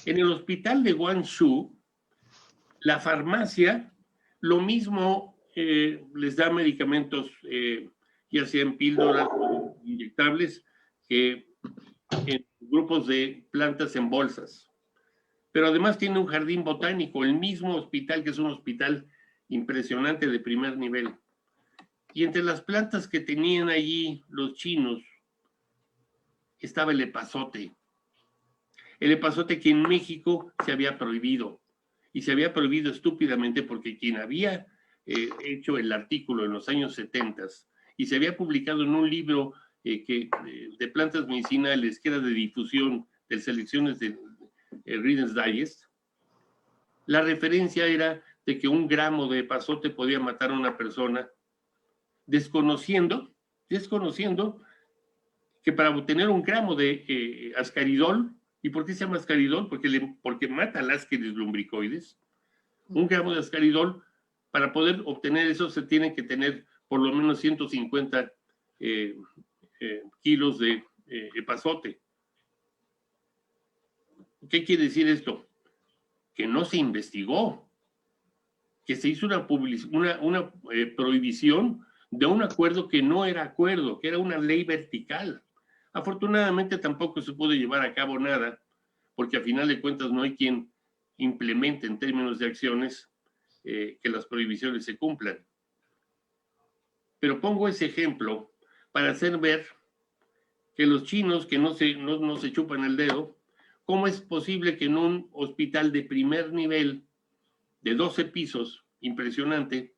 En el hospital de Guangzhou, la farmacia, lo mismo les da medicamentos, ya sean píldoras o inyectables, que en grupos de plantas en bolsas. Pero además tiene un jardín botánico, el mismo hospital, que es un hospital impresionante de primer nivel. Y entre las plantas que tenían allí los chinos estaba el epazote. El epazote que en México se había prohibido. Y se había prohibido estúpidamente porque quien había hecho el artículo en los años 70 y se había publicado en un libro de plantas medicinales que era de difusión de selecciones de Reader's Digest, la referencia era de que 1 gramo de epazote podía matar a una persona, desconociendo que para obtener 1 gramo de ascaridol, ¿y por qué se llama ascaridol? Porque mata láscheres lumbricoides. 1 gramo de ascaridol, para poder obtener eso se tiene que tener por lo menos 150 kilos de epazote. ¿Qué quiere decir esto? Que no se investigó, que se hizo una prohibición de un acuerdo que no era acuerdo, que era una ley vertical. Afortunadamente tampoco se pudo llevar a cabo nada, porque a final de cuentas no hay quien implemente en términos de acciones que las prohibiciones se cumplan. Pero pongo ese ejemplo para hacer ver que los chinos que no se chupan el dedo, ¿cómo es posible que en un hospital de primer nivel de 12 pisos, impresionante,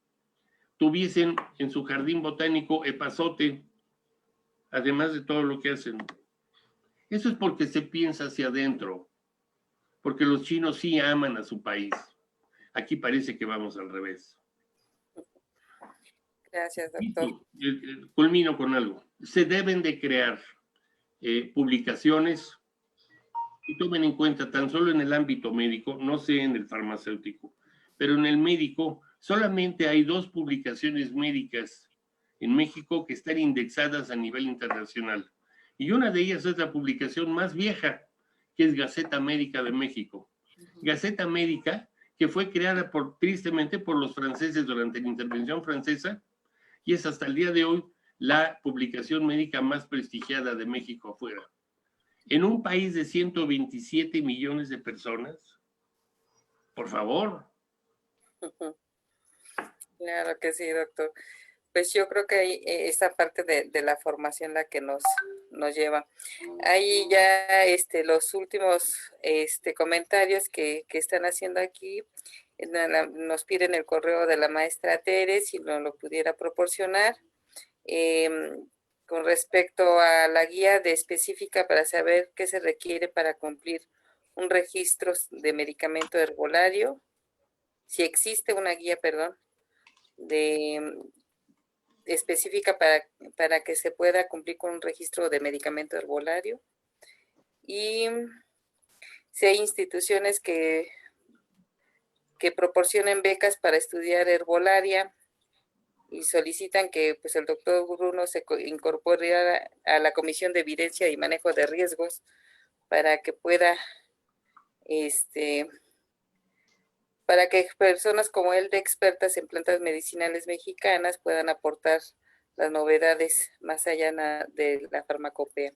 tuviesen en su jardín botánico epazote, además de todo lo que hacen? Eso es porque se piensa hacia adentro, porque los chinos sí aman a su país. Aquí parece que vamos al revés. Gracias, doctor. Culmino con algo. Se deben de crear publicaciones y tomen en cuenta tan solo en el ámbito médico, no sé en el farmacéutico, pero en el médico solamente hay 2 publicaciones médicas en México que están indexadas a nivel internacional. Y una de ellas es la publicación más vieja, que es Gaceta Médica de México. Gaceta Médica, que fue creada tristemente por los franceses durante la intervención francesa, y es hasta el día de hoy la publicación médica más prestigiada de México afuera. En un país de 127 millones de personas, por favor. Claro que sí, doctor. Pues yo creo que hay esa parte de la formación la que nos lleva. Ahí ya los últimos comentarios que están haciendo aquí, nos piden el correo de la maestra Tere, si nos lo pudiera proporcionar, con respecto a la guía específica para saber qué se requiere para cumplir un registro de medicamento herbolario, si existe una guía, perdón, específica para que se pueda cumplir con un registro de medicamento herbolario, y si hay instituciones que proporcionen becas para estudiar herbolaria y solicitan que pues el doctor Bruno se incorpore a la Comisión de Evidencia y Manejo de Riesgos para que pueda, para que personas como él, de expertas en plantas medicinales mexicanas, puedan aportar las novedades más allá de la farmacopea,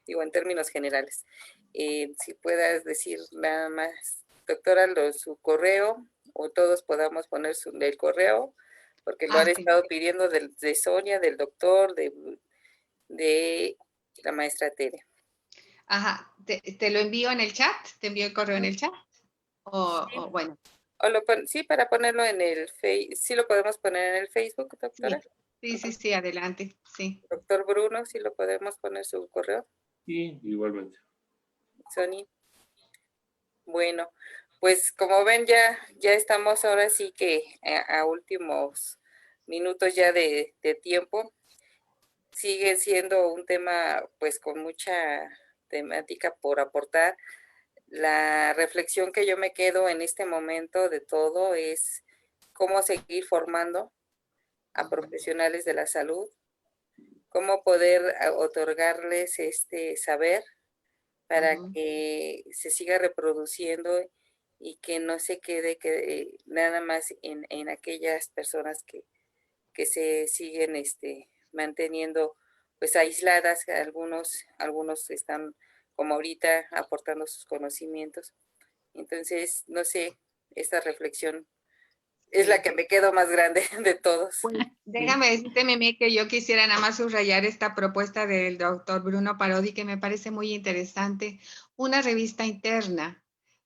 digo, en términos generales. Si puedas decir nada más, doctora, su correo, o todos podamos poner el correo, porque lo han estado pidiendo de Sonia, del doctor, de la maestra Tere. Ajá, ¿te lo envío en el chat? ¿Te envío el correo en el chat? Sí. O bueno. Sí, para ponerlo en el Facebook, sí lo podemos poner en el Facebook, doctora. Sí, adelante, sí. Doctor Bruno, sí lo podemos poner su correo. Sí, igualmente. Sony. Bueno, pues como ven, ya estamos ahora sí que a últimos minutos ya de tiempo. Sigue siendo un tema pues con mucha temática por aportar. La reflexión que yo me quedo en este momento de todo es cómo seguir formando a profesionales de la salud, cómo poder otorgarles este saber para que se siga reproduciendo y que no se quede nada más en aquellas personas que se siguen manteniendo pues aisladas. Algunos están como ahorita aportando sus conocimientos. Entonces, no sé, esta reflexión es la que me quedo más grande de todos. Pues, déjame decirte, Meme, que yo quisiera nada más subrayar esta propuesta del doctor Bruno Parodi, que me parece muy interesante. Una revista interna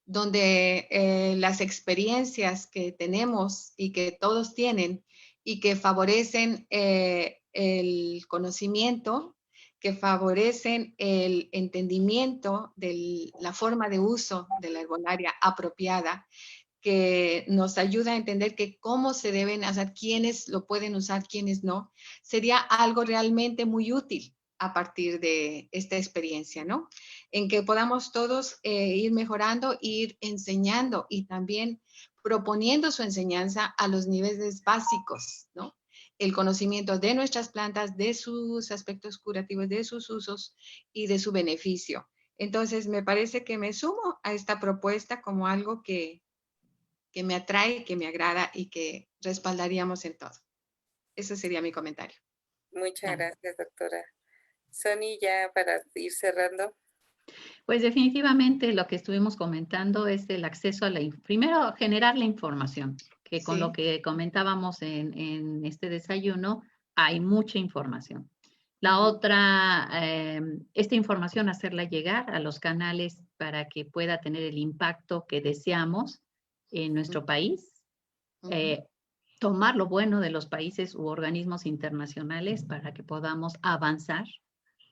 donde las experiencias que tenemos y que todos tienen y que favorecen el conocimiento, que favorecen el entendimiento de la forma de uso de la herbolaria apropiada, que nos ayuda a entender que cómo se deben hacer, quiénes lo pueden usar, quiénes no, sería algo realmente muy útil a partir de esta experiencia, ¿no? En que podamos todos ir mejorando, ir enseñando y también proponiendo su enseñanza a los niveles básicos, ¿no? El conocimiento de nuestras plantas, de sus aspectos curativos, de sus usos y de su beneficio. Entonces, me parece que me sumo a esta propuesta como algo que me atrae, que me agrada y que respaldaríamos en todo. Ese sería mi comentario. Muchas gracias, doctora. Sony, ya para ir cerrando. Pues definitivamente lo que estuvimos comentando es el acceso a primero generar la información, que con lo que comentábamos en este desayuno, hay mucha información. La otra, esta información hacerla llegar a los canales para que pueda tener el impacto que deseamos en nuestro país. Tomar lo bueno de los países u organismos internacionales para que podamos avanzar.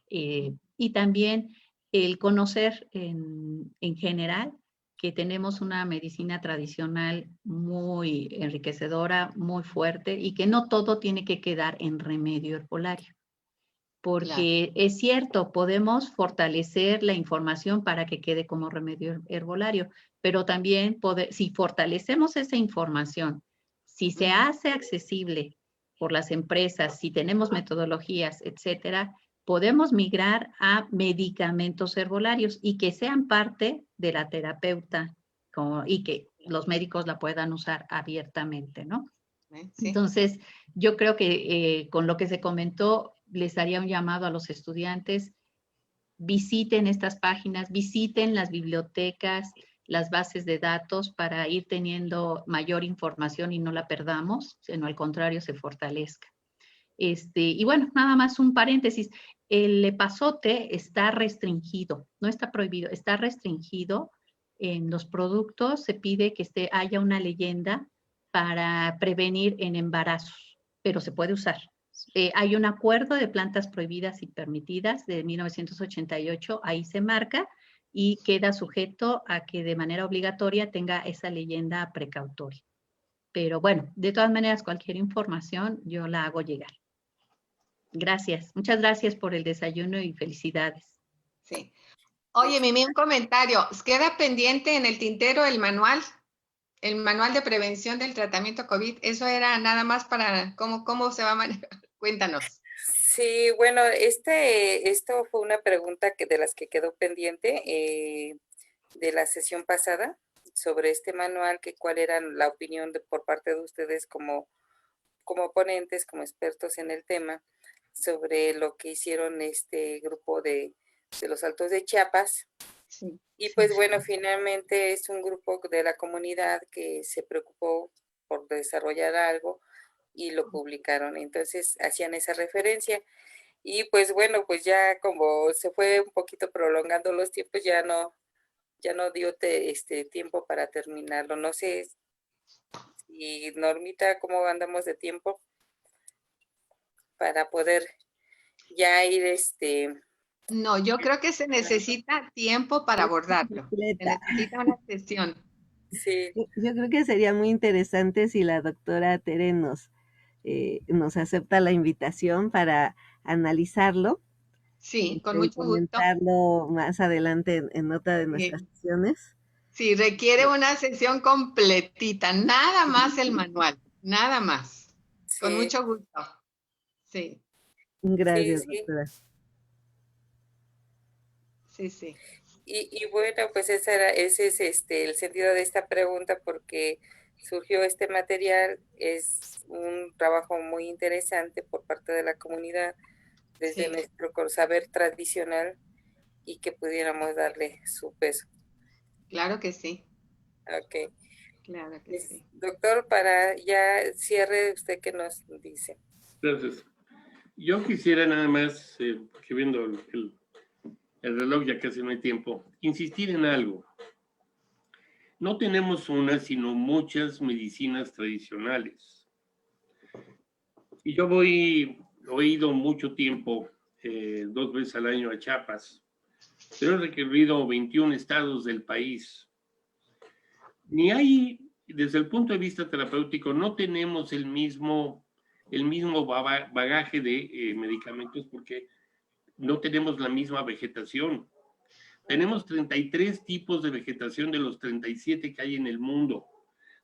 Y también el conocer en general que tenemos una medicina tradicional muy enriquecedora, muy fuerte y que no todo tiene que quedar en remedio herbolario. Porque es cierto, podemos fortalecer la información para que quede como remedio herbolario, pero también si fortalecemos esa información, si se hace accesible por las empresas, si tenemos metodologías, etcétera, podemos migrar a medicamentos herbolarios y que sean parte de la terapeuta y que los médicos la puedan usar abiertamente, ¿no? Sí. Entonces, yo creo que con lo que se comentó, les haría un llamado a los estudiantes, visiten estas páginas, visiten las bibliotecas, las bases de datos para ir teniendo mayor información y no la perdamos, sino al contrario se fortalezca. Y bueno, nada más un paréntesis, el epazote está restringido, no está prohibido, está restringido. En los productos se pide que haya una leyenda para prevenir en embarazos, pero se puede usar. Hay un acuerdo de plantas prohibidas y permitidas de 1988, ahí se marca y queda sujeto a que de manera obligatoria tenga esa leyenda precautoria. Pero bueno, de todas maneras, cualquier información yo la hago llegar. Gracias, muchas gracias por el desayuno y felicidades. Sí. Oye, Mimi, un comentario. ¿Queda pendiente en el tintero el manual de prevención del tratamiento COVID? Eso era nada más para cómo se va a manejar. Cuéntanos. Sí, bueno, esto fue una pregunta de las que quedó pendiente de la sesión pasada sobre este manual, que cuál era la opinión por parte de ustedes como ponentes, como expertos en el tema, sobre lo que hicieron este grupo de los Altos de Chiapas. Sí, Y sí, pues bueno, finalmente es un grupo de la comunidad que se preocupó por desarrollar algo y lo publicaron. Entonces hacían esa referencia. Y pues bueno, pues ya como se fue un poquito prolongando los tiempos, ya no dio tiempo para terminarlo. No sé si Normita, ¿cómo andamos de tiempo para poder ya ir No, yo creo que se necesita tiempo para abordarlo. Se Completa. necesita una sesión. sí, Yo creo que sería muy interesante si la doctora Tere nos acepta la invitación para analizarlo Sí, con y mucho gusto. comentarlo más adelante en otra de nuestras Sí, sesiones. sí, requiere una sesión completita, nada más el manual, nada más. Con sí, mucho gusto. Sí, sí, Gracias, sí. doctora. sí, sí. Y bueno, pues ese es el sentido de esta pregunta, porque surgió este material, es un trabajo muy interesante por parte de la comunidad, desde Sí, nuestro saber tradicional, y que pudiéramos darle su peso. claro que sí, Ok. claro que sí. Doctor, para ya cierre, ¿usted qué nos dice? Gracias. Yo quisiera nada más, porque viendo el reloj ya casi no hay tiempo, insistir en algo. No tenemos una, sino muchas medicinas tradicionales. Y yo he ido mucho tiempo, 2 veces al año a Chiapas, pero he recorrido 21 estados del país. Ni hay, desde el punto de vista terapéutico, no tenemos el mismo bagaje de medicamentos, porque no tenemos la misma vegetación. Tenemos 33 tipos de vegetación de los 37 que hay en el mundo,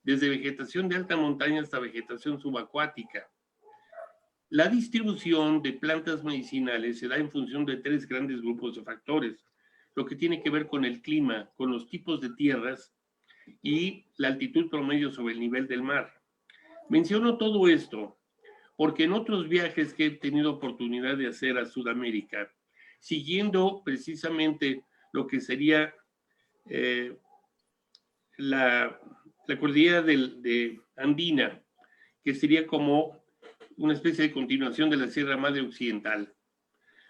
desde vegetación de alta montaña hasta vegetación subacuática. La distribución de plantas medicinales se da en función de 3 grandes grupos de factores, lo que tiene que ver con el clima, con los tipos de tierras y la altitud promedio sobre el nivel del mar. Menciono todo esto porque en otros viajes que he tenido oportunidad de hacer a Sudamérica, siguiendo precisamente lo que sería la cordillera de Andina, que sería como una especie de continuación de la Sierra Madre Occidental.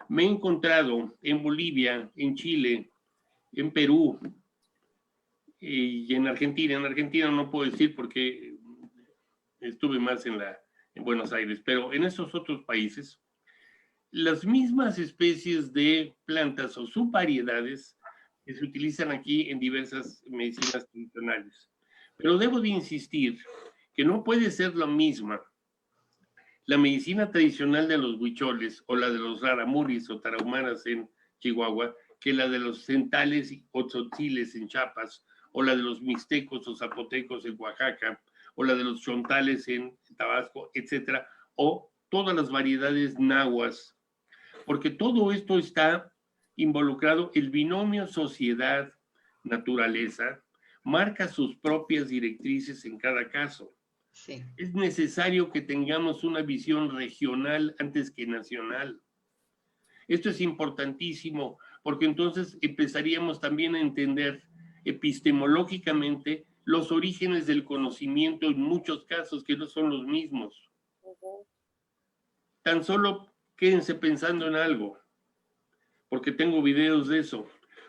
Me he encontrado en Bolivia, en Chile, en Perú y en Argentina. En Argentina no puedo decir porque estuve más en Buenos Aires, pero en esos otros países, las mismas especies de plantas o subvariedades que se utilizan aquí en diversas medicinas tradicionales. Pero debo de insistir que no puede ser la misma la medicina tradicional de los huicholes o la de los raramuris o tarahumaras en Chihuahua que la de los centales o tzotziles en Chiapas, o la de los mixtecos o zapotecos en Oaxaca, o la de los chontales en Tabasco, etcétera, o todas las variedades nahuas, porque todo esto está involucrado. El binomio sociedad-naturaleza marca sus propias directrices en cada caso. Sí, Es necesario que tengamos una visión regional antes que nacional. Esto es importantísimo porque entonces empezaríamos también a entender epistemológicamente los orígenes del conocimiento en muchos casos que no son los mismos. Tan solo quédense pensando en algo, porque tengo videos de eso.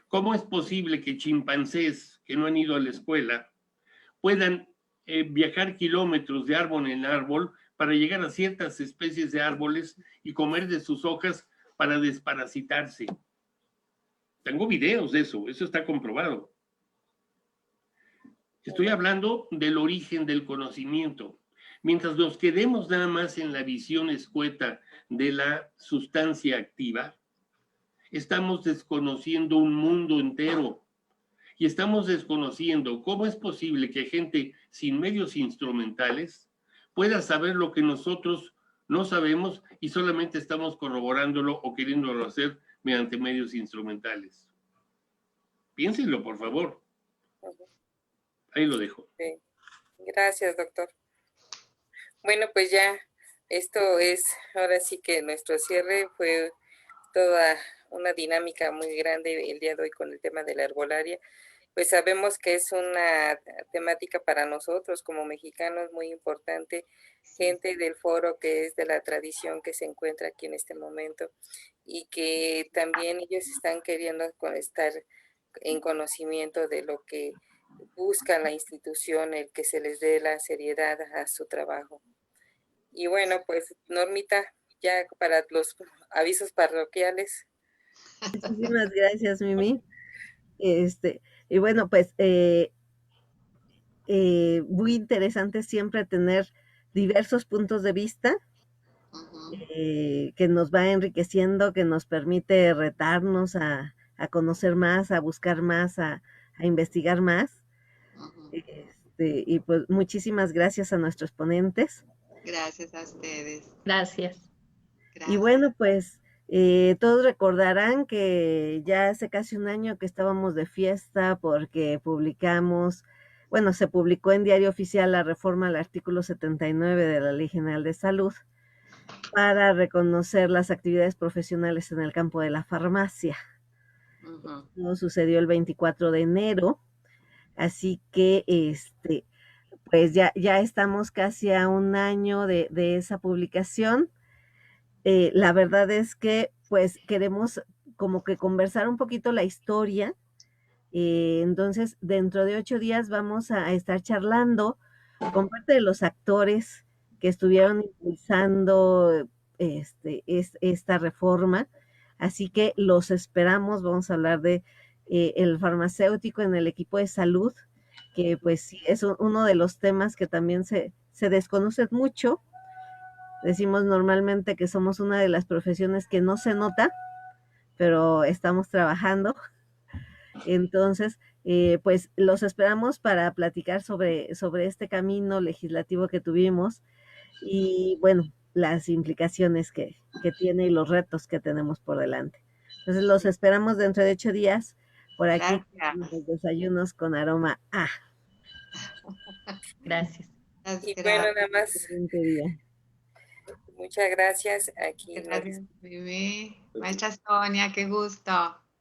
¿Cómo es posible que chimpancés que no han ido a la escuela puedan viajar kilómetros de árbol en árbol para llegar a ciertas especies de árboles y comer de sus hojas para desparasitarse? Tengo videos de eso, eso está comprobado. Estoy hablando del origen del conocimiento. Mientras nos quedemos nada más en la visión escueta de la sustancia activa, estamos desconociendo un mundo entero. Y estamos desconociendo cómo es posible que gente sin medios instrumentales pueda saber lo que nosotros No sabemos y solamente estamos corroborándolo o queriéndolo hacer mediante medios instrumentales. Piénsenlo, por favor. Ahí lo dejo. Sí. Gracias, doctor. Bueno, pues ya esto es, ahora sí que nuestro cierre fue toda una dinámica muy grande el día de hoy con el tema de la herbolaria. Pues sabemos que es una temática para nosotros como mexicanos muy importante, gente del foro que es de la tradición que se encuentra aquí en este momento y que también ellos están queriendo estar en conocimiento de lo que busca la institución, el que se les dé la seriedad a su trabajo. Y bueno, pues Normita, ya para los avisos parroquiales. Muchísimas gracias, Mimi. Y bueno, pues muy interesante siempre tener diversos puntos de vista que nos va enriqueciendo, que nos permite retarnos a conocer más, a buscar más, a investigar más. Y pues muchísimas gracias a nuestros ponentes. Gracias a ustedes. Gracias. Y bueno, pues todos recordarán que ya hace casi un año que estábamos de fiesta porque se publicó en Diario Oficial la reforma al artículo 79 de la Ley General de Salud para reconocer las actividades profesionales en el campo de la farmacia. Todo sucedió el 24 de enero, así que pues ya estamos casi a un año de esa publicación. La verdad es que pues queremos como que conversar un poquito la historia. Entonces, dentro de 8 días vamos a estar charlando con parte de los actores que estuvieron impulsando esta reforma. Así que los esperamos. Vamos a hablar de el farmacéutico en el equipo de salud, que pues sí, es uno de los temas que también se desconoce mucho. Decimos normalmente que somos una de las profesiones que no se nota, pero estamos trabajando. Entonces, pues los esperamos para platicar sobre este camino legislativo que tuvimos y, bueno, las implicaciones que tiene y los retos que tenemos por delante. Entonces, los esperamos dentro de 8 días por aquí en los desayunos con aroma A. Gracias. Y bueno, nada más. Excelente día. Muchas gracias. Aquí. Gracias, Mimi. Maestra Sonia, qué gusto.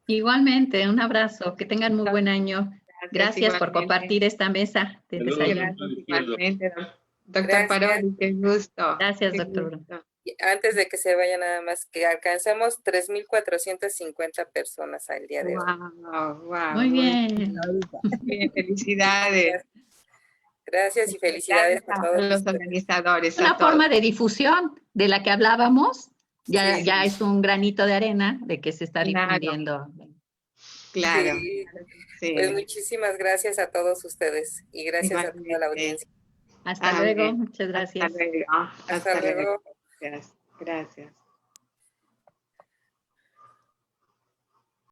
Igualmente, un abrazo. Que tengan muy buen año. Gracias por compartir esta mesa de desayuno. Igualmente, doctor Parodi, qué gusto. Gracias, Qué doctor. gusto. Antes de que se vaya, nada más que alcanzamos 3,450 personas al día de hoy. Wow, Muy bien. Bien, felicidades. Gracias y felicidades a todos los organizadores. Una forma de difusión de la que hablábamos, ya, Sí. ya es un granito de arena de que se está difundiendo. Claro. Sí. Sí. Pues muchísimas gracias a todos ustedes y gracias a toda la audiencia. Hasta luego, muchas gracias. Hasta luego. Hasta luego. Gracias.